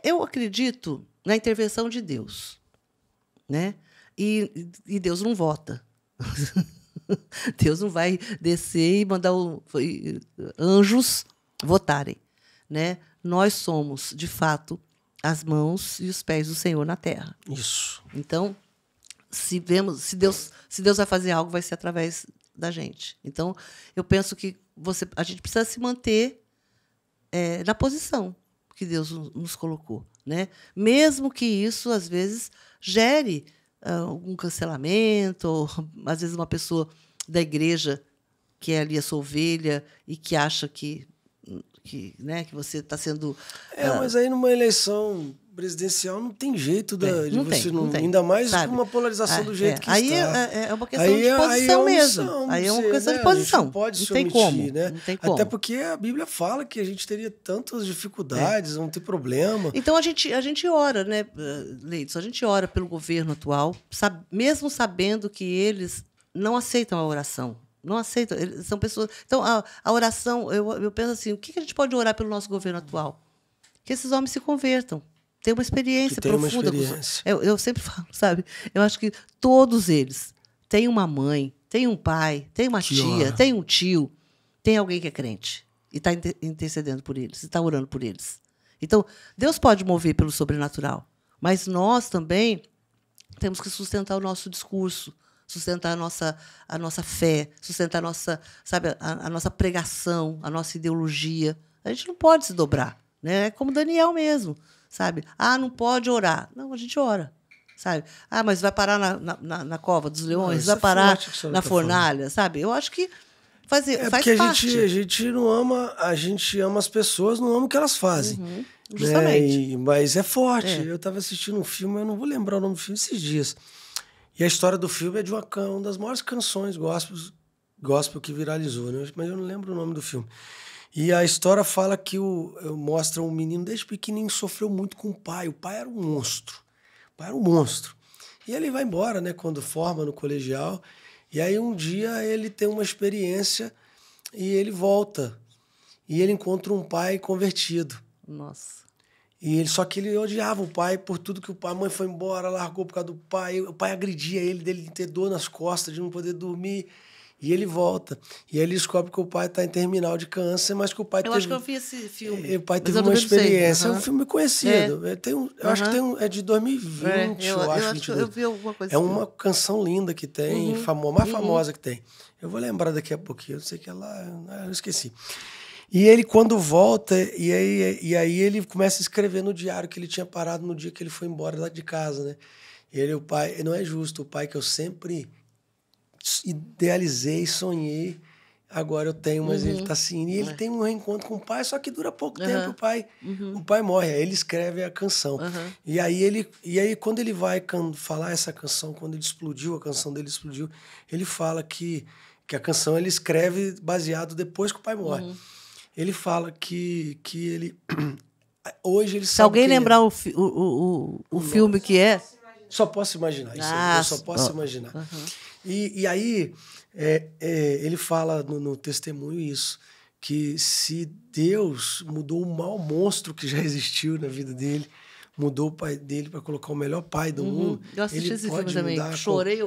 Eu acredito na intervenção de Deus, né? E Deus não vota. Deus não vai descer e mandar anjos votarem, né? Nós somos, de fato, as mãos e os pés do Senhor na terra. Isso. Então, se Deus vai fazer algo, vai ser através da gente. Então, eu penso que a gente precisa se manter na posição que Deus nos colocou, né? Mesmo que isso, às vezes, gere algum cancelamento, ou, às vezes, uma pessoa da igreja que é ali a sua ovelha e que acha que você está sendo... mas aí numa eleição presidencial não tem jeito de você não tem. Ainda mais com uma polarização do jeito que aí está. É uma questão de posição mesmo. Aí é uma questão de posição. Não pode não se tem omitir, como, né? Não tem como. Até porque a Bíblia fala que a gente teria tantas dificuldades, não ter problema. Então a gente ora, né, Leidson? A gente ora pelo governo atual, mesmo sabendo que eles não aceitam a oração. Não aceitam. Eles são pessoas... Então, a oração, eu penso assim, o que a gente pode orar pelo nosso governo atual? Que esses homens se convertam. Tem uma experiência profunda. Eu sempre falo, sabe? Eu acho que todos eles têm uma mãe, têm um pai, têm uma tia, têm um tio, tem alguém que é crente e está intercedendo por eles, está orando por eles. Então, Deus pode mover pelo sobrenatural, mas nós também temos que sustentar o nosso discurso, sustentar a nossa fé, sustentar a nossa pregação, a nossa ideologia. A gente não pode se dobrar, né? É como Daniel mesmo. Sabe? Não pode orar. Não, a gente ora. Sabe? Mas vai parar na cova dos leões, vai parar na fornalha, sabe? Eu acho que faz porque parte. A gente não ama, a gente ama as pessoas, não ama o que elas fazem. Uhum, justamente. Mas é forte. Eu estava assistindo um filme, eu não vou lembrar o nome do filme esses dias. E a história do filme é de uma das maiores canções gospel que viralizou, né? Mas eu não lembro o nome do filme. E a história fala que mostra um menino desde pequenininho sofreu muito com o pai. O pai era um monstro. O pai era um monstro. E ele vai embora, né? Quando forma no colegial. E aí um dia ele tem uma experiência e ele volta. E ele encontra um pai convertido. Nossa. Só que ele odiava o pai por tudo que a mãe foi embora, largou por causa do pai. O pai agredia ele, dele ter dor nas costas, de não poder dormir. E ele volta. E aí ele descobre que o pai está em terminal de câncer, mas que o pai acho que eu vi esse filme. O pai teve uma experiência. É um filme conhecido. Eu acho que é de 2020, eu acho que eu vi alguma coisa assim. É uma canção linda que tem, mais famosa que tem. Eu vou lembrar daqui a pouquinho. Eu sei que eu esqueci. E ele, quando volta, e aí ele começa a escrever no diário que ele tinha parado no dia que ele foi embora lá de casa, né? O pai, não é justo, o pai que eu sempre idealizei, sonhei, agora eu tenho, mas ele está assim. E ele tem um reencontro com o pai, só que dura pouco tempo, o pai morre. Aí ele escreve a canção. E aí quando ele vai falar essa canção, quando ele explodiu, a canção dele explodiu, ele fala que a canção ele escreve baseado depois que o pai morre. Ele fala que ele... Hoje ele sabe. Se alguém lembrar o filme que é... Só posso imaginar. Eu só posso imaginar. E aí ele fala no testemunho isso, que se Deus mudou o mau monstro que já existiu na vida dele, mudou o pai dele para colocar o melhor pai do mundo, ele pode mudar Chorei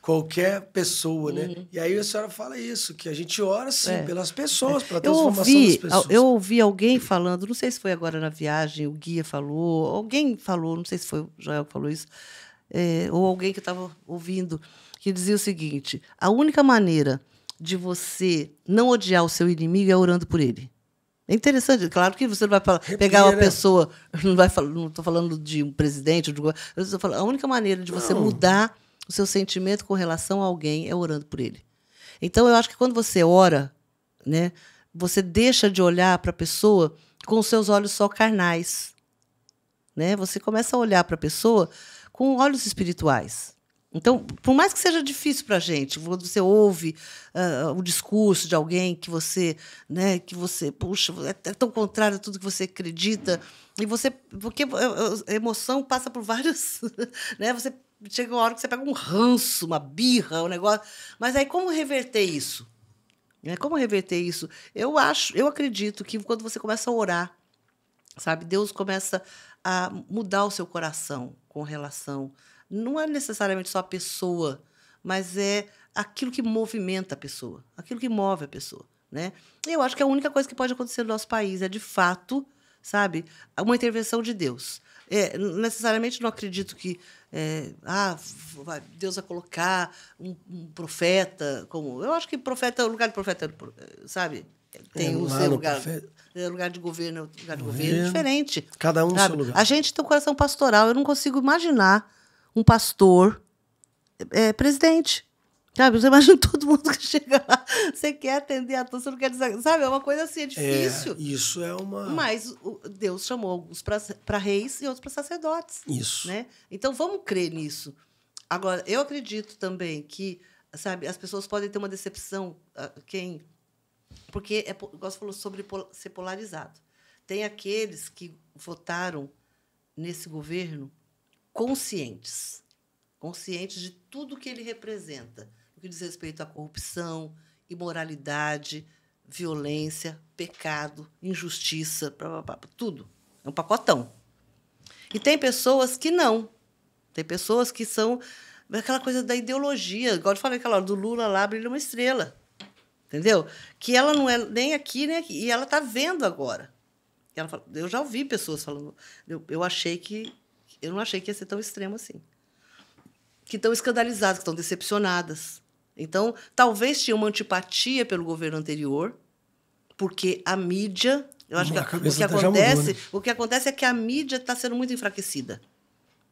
qualquer pessoa, né? E aí a senhora fala isso, que a gente ora, sim, pelas pessoas, pela transformação das pessoas. Eu ouvi alguém falando, não sei se foi agora na viagem, o guia falou, alguém falou, não sei se foi o Joel que falou isso, ou alguém que estava ouvindo, que dizia o seguinte: a única maneira de você não odiar o seu inimigo é orando por ele. É interessante, claro que você não vai pegar uma pessoa, não estou falando de um presidente, a única maneira de você mudar o seu sentimento com relação a alguém é orando por ele. Então, eu acho que quando você ora, né, você deixa de olhar para a pessoa com os seus olhos só carnais. Né? Você começa a olhar para a pessoa com olhos espirituais. Então, por mais que seja difícil para a gente, quando você ouve o discurso de alguém que você, puxa, é tão contrário a tudo que você acredita, porque a emoção passa por vários... Né? Você chega uma hora que você pega um ranço, uma birra, um negócio... Mas aí, como reverter isso? Como reverter isso? Eu acredito que quando você começa a orar, sabe, Deus começa a mudar o seu coração com relação... Não é necessariamente só a pessoa, mas é aquilo que movimenta a pessoa, aquilo que move a pessoa. Né? E eu acho que a única coisa que pode acontecer no nosso país é, de fato, sabe, uma intervenção de Deus. Necessariamente não acredito que Deus vai colocar um profeta como... Eu acho que profeta, o lugar de profeta, sabe? Tem o seu lugar. Lugar de governo, lugar de governo diferente. Cada um no seu lugar. A gente tem um coração pastoral. Eu não consigo imaginar um pastor presidente. Sabe? Você imagina todo mundo que chega lá, você quer atender a todos, você não quer dizer... Sabe? É uma coisa assim, é difícil. Isso é uma... Mas Deus chamou alguns para reis e outros para sacerdotes. Isso. Né? Então, vamos crer nisso. Agora, eu acredito também que, sabe, as pessoas podem ter uma decepção, porque, igual você falou sobre ser polarizado. Tem aqueles que votaram nesse governo conscientes de tudo que ele representa, no que diz respeito à corrupção, imoralidade, violência, pecado, injustiça, tudo. É um pacotão. E tem pessoas que não. Tem pessoas que são aquela coisa da ideologia. Igual eu falei aquela do Lula lá, brilha uma estrela. Entendeu? Que ela não é nem aqui, nem aqui. E ela está vendo agora. Ela fala, eu já ouvi pessoas falando... Eu não achei que ia ser tão extremo assim. Que estão escandalizadas, que estão decepcionadas. Então, talvez tinha uma antipatia pelo governo anterior, porque a mídia... Eu acho que o que acontece é que a mídia está sendo muito enfraquecida.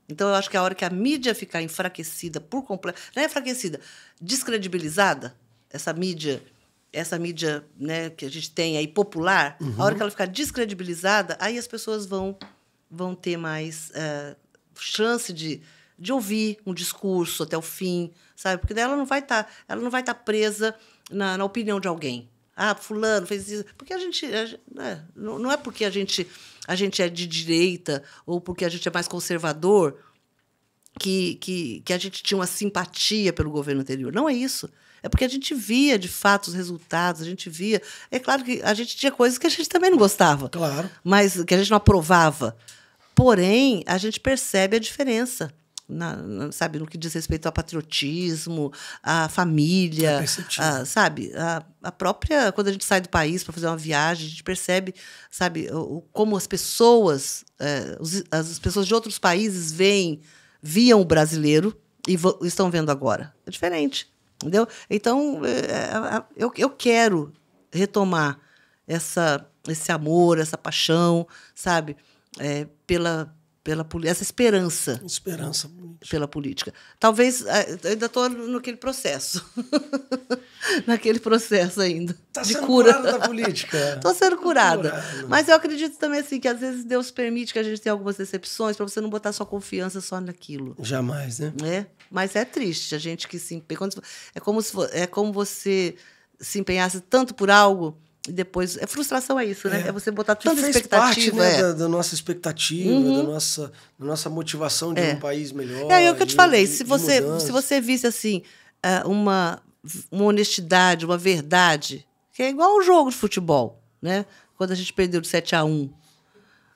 Então, eu acho que a hora que a mídia ficar enfraquecida por completo... Não é enfraquecida, descredibilizada, essa mídia, né, que a gente tem aí, popular, a hora que ela ficar descredibilizada, aí as pessoas vão ter mais chance de de ouvir um discurso até o fim, sabe? Porque daí ela não vai estar presa na opinião de alguém. Ah, fulano fez isso. Porque né, não é porque a gente é de direita ou porque a gente é mais conservador que a gente tinha uma simpatia pelo governo anterior. Não é isso. É porque a gente via, de fato, os resultados, a gente via... É claro que a gente tinha coisas que a gente também não gostava. Claro. Mas que a gente não aprovava. Porém, a gente percebe a diferença, sabe, no que diz respeito ao patriotismo, à família, sabe, a própria... Quando a gente sai do país para fazer uma viagem, a gente percebe, sabe, como as pessoas, as pessoas de outros países viam o brasileiro e estão vendo agora. É diferente. Entendeu? Então, eu quero retomar esse amor, essa paixão, sabe? Essa esperança. Esperança política. Pela política. Talvez, eu ainda estou naquele processo. Naquele processo ainda. Está de sendo cura curada da política. Estou sendo curada. Mas eu acredito também assim, que às vezes Deus permite que a gente tenha algumas decepções para você não botar sua confiança só naquilo. Jamais, né? Mas é triste a gente que se empenha. É como você se empenhasse tanto por algo e depois... Frustração é isso, né? É você botar tanta expectativa. Parte, né, da nossa expectativa, da nossa motivação de um país melhor. É o que eu te falei. Se você visse assim, uma honestidade, uma verdade, que é igual ao jogo de futebol, né? Quando a gente perdeu de 7-1.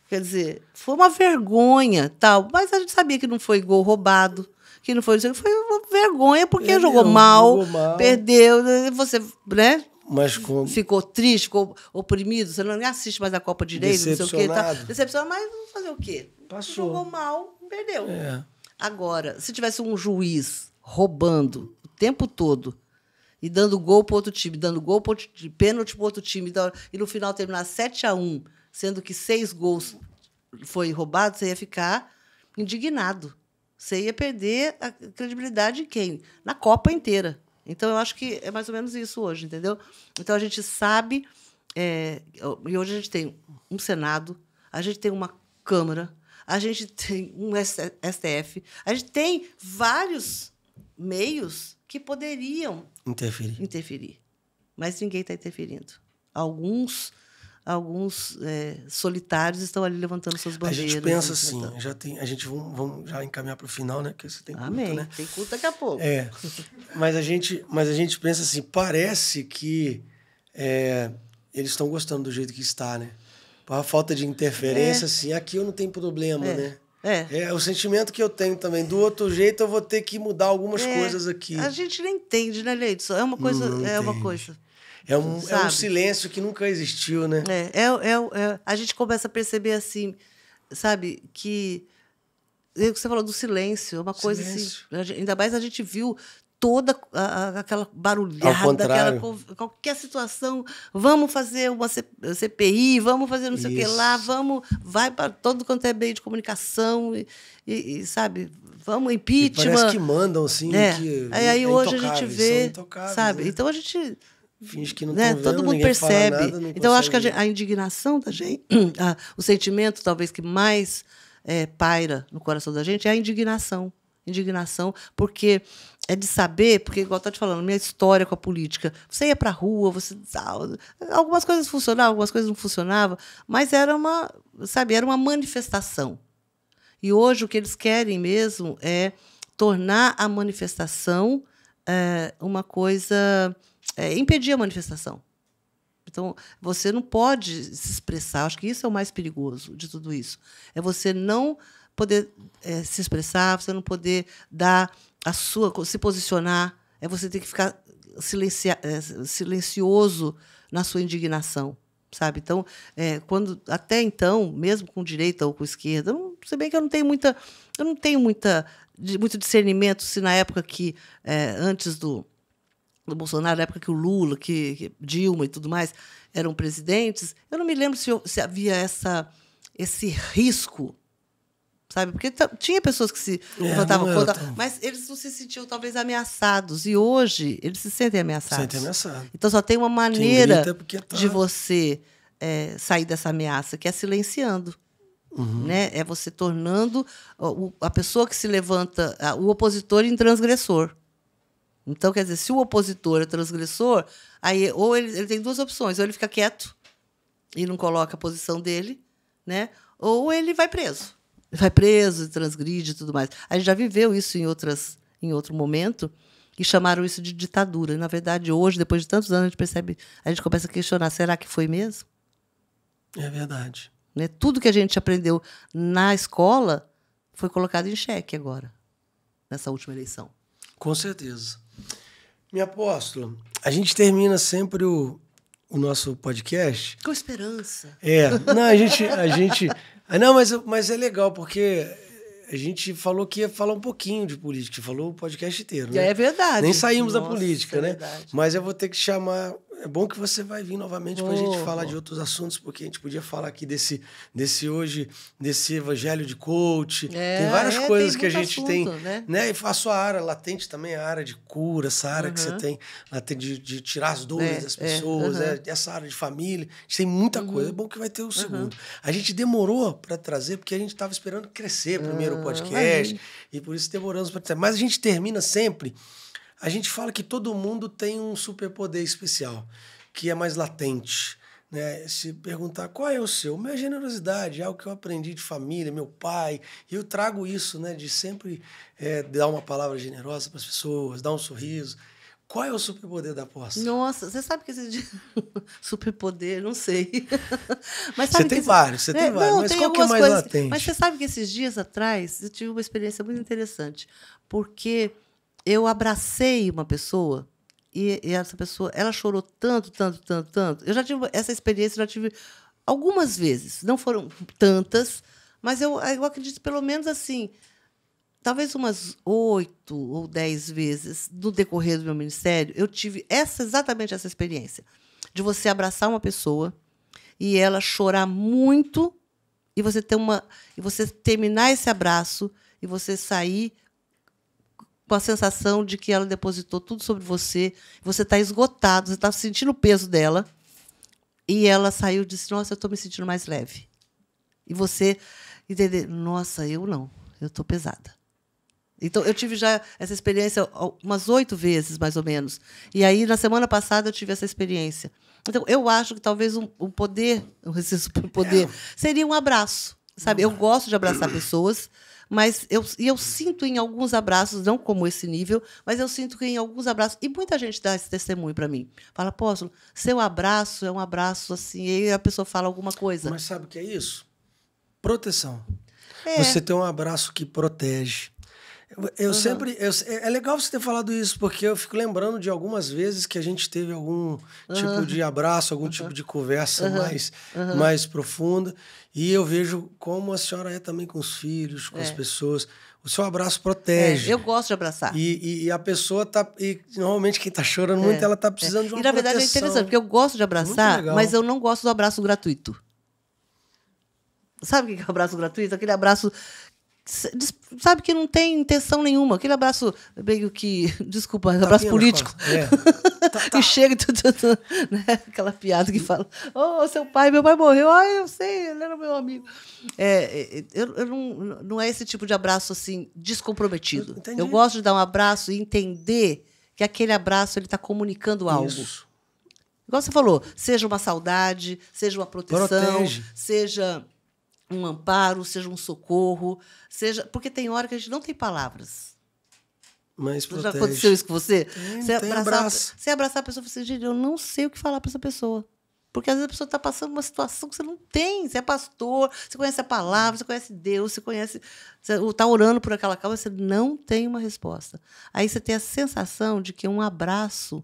Quer dizer, foi uma vergonha, tal, mas a gente sabia que não foi gol roubado, que não foi uma vergonha porque jogou mal, perdeu, você, né? Mas ficou triste, ficou oprimido, você não assiste mais a Copa direito, não sei o quê. Tá, decepcionado, mas vamos fazer o quê? Passou. Jogou mal, perdeu. Agora, se tivesse um juiz roubando o tempo todo e dando gol para outro time, dando gol para outro time, pênalti para outro time, e no final terminar 7-1, sendo que 6 gols foi roubado, você ia ficar indignado. Você ia perder a credibilidade de quem? Na Copa inteira. Então, eu acho que é mais ou menos isso hoje, entendeu? Então, a gente sabe... e hoje a gente tem um Senado, a gente tem uma Câmara, a gente tem um STF, a gente tem vários meios que poderiam interferir. Mas ninguém está interferindo. Alguns solitários estão ali levantando suas bandeiras. A gente pensa assim, a gente vamos já encaminhar para o final, né? Porque você tem culto, Amém. Né? Tem culto daqui a pouco. Mas a gente pensa assim, parece que eles estão gostando do jeito que está, né? Por a falta de interferência, assim, aqui eu não tenho problema, né? É o sentimento que eu tenho também. Do outro jeito, eu vou ter que mudar algumas coisas aqui. A gente nem entende, né, Leidson? É uma coisa. Uma coisa. É um silêncio que nunca existiu, né? A gente começa a perceber assim, sabe, que você falou do silêncio, é uma coisa assim. Ainda mais a gente viu toda aquela barulhada, qualquer situação. Vamos fazer uma CPI, vamos fazer não sei o que lá, vai para todo quanto é meio de comunicação e sabe, vamos impeachment. E parece que mandam assim. Aí hoje a gente vê, sabe? Né? Então a gente finge que não tá vendo, todo mundo percebe. Nada, então eu acho que a indignação da gente, o sentimento talvez que mais paira no coração da gente é a indignação. Porque é de saber, porque, igual eu estou te falando, minha história com a política, você ia para a rua, algumas coisas funcionavam, algumas coisas não funcionavam, mas era uma manifestação. E hoje o que eles querem mesmo é tornar a manifestação uma coisa... impedir a manifestação. Então, você não pode se expressar. Acho que isso é o mais perigoso de tudo isso. É você não poder se expressar, você não poder dar se posicionar, é você ter que ficar silencioso na sua indignação, sabe? Então, até então, mesmo com direita ou com esquerda, se bem que eu não tenho muito discernimento se na época que antes do Bolsonaro, na época que o Lula, que Dilma e tudo mais eram presidentes, eu não me lembro se havia esse risco, sabe? Porque tinha pessoas que se levantavam contra, mas eles não se sentiam talvez ameaçados. E hoje eles se sentem ameaçados. Então só tem uma maneira de você sair dessa ameaça, que é silenciando. Né? É você tornando a pessoa que se levanta, o opositor, em transgressor. Então, quer dizer, se o opositor é transgressor, aí ou ele tem duas opções: ou ele fica quieto e não coloca a posição dele, né? Ou ele vai preso. Vai preso, transgride e tudo mais. A gente já viveu isso em outro momento, e chamaram isso de ditadura. E, na verdade, hoje, depois de tantos anos, a gente começa a questionar: será que foi mesmo? É verdade. Né? Tudo que a gente aprendeu na escola foi colocado em xeque agora, nessa última eleição. Com certeza. Minha apóstola, a gente termina sempre o nosso podcast. Com esperança. Não, não, mas é legal, porque a gente falou que ia falar um pouquinho de política, falou o podcast inteiro, né? É verdade. Nem saímos da política, né? Verdade. Mas eu vou ter que chamar. É bom que você vai vir novamente para a gente falar de outros assuntos, porque a gente podia falar aqui desse evangelho de coach. Tem várias coisas que a gente assunto, tem. Né? E a sua área latente também, a área de cura, essa área que você tem de tirar as dores das pessoas, essa área de família. A gente tem muita coisa. É bom que vai ter o segundo. A gente demorou para trazer, porque a gente estava esperando crescer primeiro o podcast, e por isso demoramos para trazer. Mas a gente termina sempre. A gente fala que todo mundo tem um superpoder especial, que é mais latente. Né? Se perguntar qual é o seu, minha generosidade, é algo que eu aprendi de família, meu pai, e eu trago isso, né, de sempre dar uma palavra generosa para as pessoas, dar um sorriso. Qual é o superpoder da apóstola? Nossa, você sabe que esse superpoder, não sei. Mas sabe tem vários, mas qual que é mais latente? Mas você sabe que esses dias atrás eu tive uma experiência muito interessante, porque eu abracei uma pessoa e essa pessoa, ela chorou tanto. Eu já tive essa experiência, já tive algumas vezes. Não foram tantas, mas eu acredito pelo menos assim, talvez umas 8 ou 10 vezes no decorrer do meu ministério, eu tive exatamente essa experiência de você abraçar uma pessoa e ela chorar muito e você terminar esse abraço e você sair com a sensação de que ela depositou tudo sobre você está esgotado, você está sentindo o peso dela, e ela saiu e disse: nossa, eu estou me sentindo mais leve. E você entender: nossa, eu não, eu estou pesada. Então, eu tive já essa experiência umas 8 vezes, mais ou menos. E aí, na semana passada, eu tive essa experiência. Então, eu acho que talvez um poder, esse superpoder, seria um abraço. Sabe? Eu gosto de abraçar pessoas, mas eu sinto em alguns abraços, não como esse nível, mas eu sinto que em alguns abraços, e muita gente dá esse testemunho para mim. Fala: apóstolo, seu abraço é um abraço assim, e aí a pessoa fala alguma coisa. Mas sabe o que é isso? Proteção. Você tem um abraço que protege. É legal você ter falado isso, porque eu fico lembrando de algumas vezes que a gente teve algum tipo de abraço, algum tipo de conversa mais profunda, e eu vejo como a senhora é também com os filhos, com as pessoas. O seu abraço protege. Eu gosto de abraçar. E a pessoa tá... E normalmente quem tá chorando muito, ela tá precisando de uma proteção. E, na verdade, é interessante, porque eu gosto de abraçar, mas eu não gosto do abraço gratuito. Sabe o que é o abraço gratuito? Aquele abraço... Sabe que não tem intenção nenhuma. Aquele abraço meio que... Desculpa, abraço político. E chega né? Aquela piada que fala: seu pai, meu pai morreu. Eu sei, ele era meu amigo. Não é esse tipo de abraço assim, descomprometido. Entendi. Eu gosto de dar um abraço e entender que aquele abraço está comunicando algo. Isso. Igual você falou, seja uma saudade, seja uma proteção, seja um amparo, seja um socorro, porque tem hora que a gente não tem palavras. Mas protege. Já aconteceu isso com você? Abraça. Você abraçar a pessoa e falar assim: gente, eu não sei o que falar para essa pessoa. Porque às vezes a pessoa está passando uma situação que você não tem. Você é pastor, você conhece a palavra, você conhece Deus, você está orando por aquela causa, você não tem uma resposta. Aí você tem a sensação de que um abraço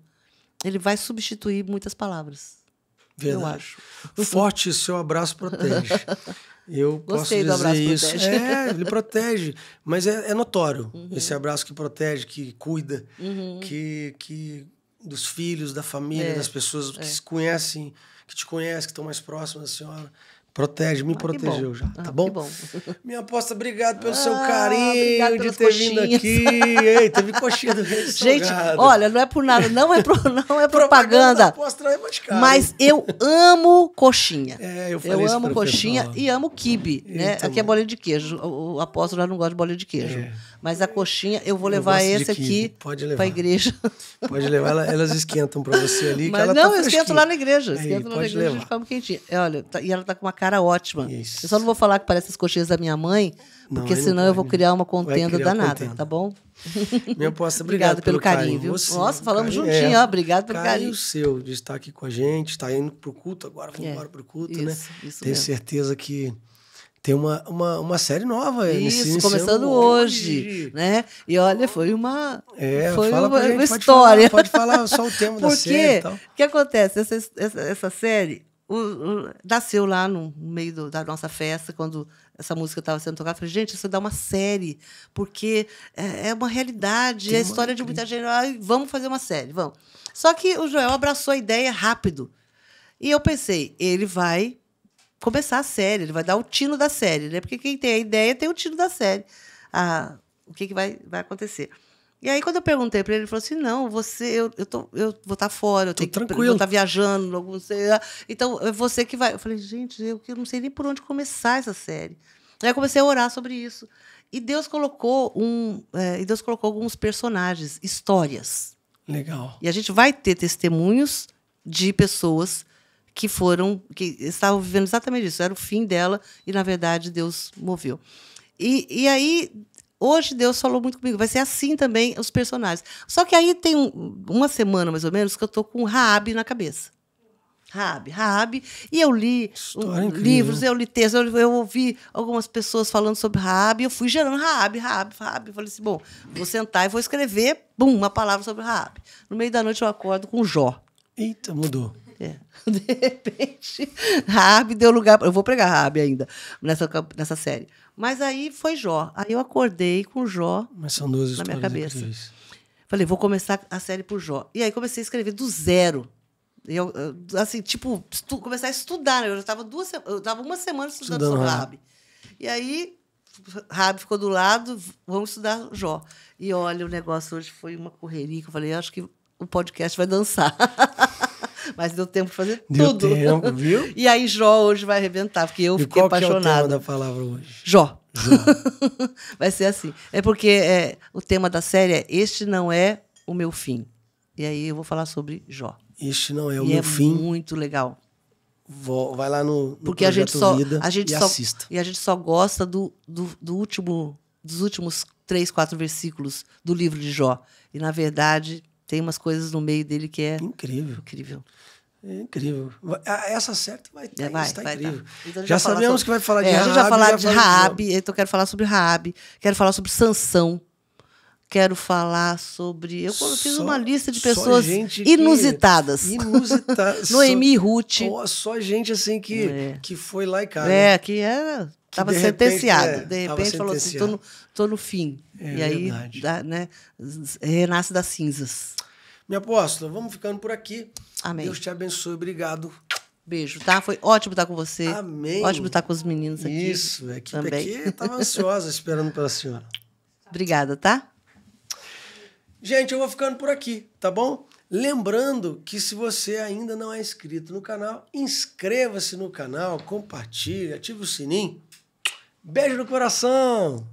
ele vai substituir muitas palavras. Verdade. Eu acho. Forte, seu abraço protege. Eu Gostei posso do dizer abraço isso. protege. Ele protege, mas é notório esse abraço que protege, que cuida, que dos filhos, da família, das pessoas que se conhecem, que te conhecem, que estão mais próximas da senhora. Protege, me Que protegeu bom. já, tá Que bom? bom. Minha aposta, obrigado pelo seu Obrigado carinho de pelas ter vindo coxinhas. aqui. Ei, teve coxinha do Rei Gente, Salgado. olha, não é por nada, não é propaganda. Aposta é mais caro. Mas eu amo coxinha. É, eu falei isso amo pro coxinha pessoal. e amo quibe, né? Eita, Aqui é mano. bolinha de queijo. O apóstolo já não gosta de bolinha de queijo. É. Mas a coxinha, eu vou Eu levar gosto de esse quibe. aqui Pode levar. para a igreja. Pode levar, elas esquentam pra você ali. que Mas ela não, tá eu esquento fresquinha. lá na igreja. Aí, Esquento lá na pode igreja, a gente levar. come quentinha. Olha, e ela tá com uma cara ótima. Isso. Eu só não vou falar que parece as coxinhas da minha mãe, Não, porque aí não senão eu pode, vou né? criar uma Vai contenda criar danada, contenda. tá bom? Minha aposta, Obrigado obrigado pelo carinho, viu? Você, Nossa, falamos carinho, juntinho, ó. Obrigado pelo carinho carinho. seu de estar aqui com a gente, tá indo pro culto agora, vamos É, embora pro culto, isso, né? isso Tenho mesmo. certeza que tem uma série nova. Isso, começando hoje, né? E olha, foi uma fala pra gente, história. Pode falar só o tema da série e Porque tal. o que acontece? Essa série nasceu lá no meio da nossa festa, quando essa música estava sendo tocada. Eu falei, gente, isso dá uma série, porque é uma realidade, é a história de muita gente. Ai, vamos fazer uma série, vamos. Só que o Joel abraçou a ideia rápido. E eu pensei, ele vai começar a série, ele vai dar o tino da série, né? Porque quem tem a ideia tem o tino da série. O que vai acontecer. E aí, quando eu perguntei para ele, ele falou assim, não, eu vou estar fora, vou estar viajando, não sei, então é você que vai. Eu falei, gente, eu não sei nem por onde começar essa série. Aí eu comecei a orar sobre isso. E Deus colocou alguns personagens, histórias. Legal. E a gente vai ter testemunhos de pessoas que estavam vivendo exatamente isso. Era o fim dela e, na verdade, Deus moveu. E aí, hoje, Deus falou muito comigo. Vai ser assim também os personagens. Só que aí tem uma semana, mais ou menos, que eu estou com Raabe na cabeça. Raabe. E eu li livros, eu li textos, eu ouvi algumas pessoas falando sobre Raabe, eu fui gerando Raabe. Eu falei assim, bom, vou sentar e vou escrever, uma palavra sobre Raabe. No meio da noite eu acordo com Jó. Eita, mudou. De repente, Raabe deu lugar. Eu vou pregar Raabe ainda nessa série. Mas aí foi Jó. Aí eu acordei com Jó. Mas são duas na minha histórias cabeça. incríveis. Falei, vou começar a série por Jó. E aí comecei a escrever do zero. Eu assim, tipo, começar a estudar. Né? Eu estava uma semana estudando sobre Raabe. E aí, Raabe ficou do lado, vamos estudar Jó. E olha, o negócio hoje foi uma correria, que eu falei, acho que o podcast vai dançar. Mas deu tempo de fazer tudo. Deu tempo, viu? E aí Jó hoje vai arrebentar, porque eu fiquei apaixonada. Qual que é o tema da palavra hoje? Jó. Vai ser assim. É porque o tema da série é Este Não É o Meu Fim. E aí eu vou falar sobre Jó. Este não é o meu fim. É muito legal. Vai lá no porque Projeto Vida e assista. E a gente só gosta dos últimos 3, 4 versículos do livro de Jó. E, na verdade, tem umas coisas no meio dele que é incrível. É incrível. Essa série vai estar incrível. Tá. Então, já sabemos que vai falar de Raabe. A gente vai falar de Raabe, então eu quero falar sobre Raabe, quero falar sobre Sansão, quero falar sobre... Eu fiz uma lista de pessoas inusitadas. Noemi e Ruth. Só gente assim que foi lá e cá. Que estava sentenciado. De repente falou assim, tô no fim. E aí, renasce das cinzas. Minha apóstola, vamos ficando por aqui. Amém. Deus te abençoe, obrigado. Beijo, tá? Foi ótimo estar com você. Amém. Ótimo estar com os meninos aqui. Isso, a equipe aqui estava ansiosa esperando pela senhora. Obrigada, tá? Gente, eu vou ficando por aqui, tá bom? Lembrando que se você ainda não é inscrito no canal, inscreva-se no canal, compartilhe, ative o sininho. Beijo no coração!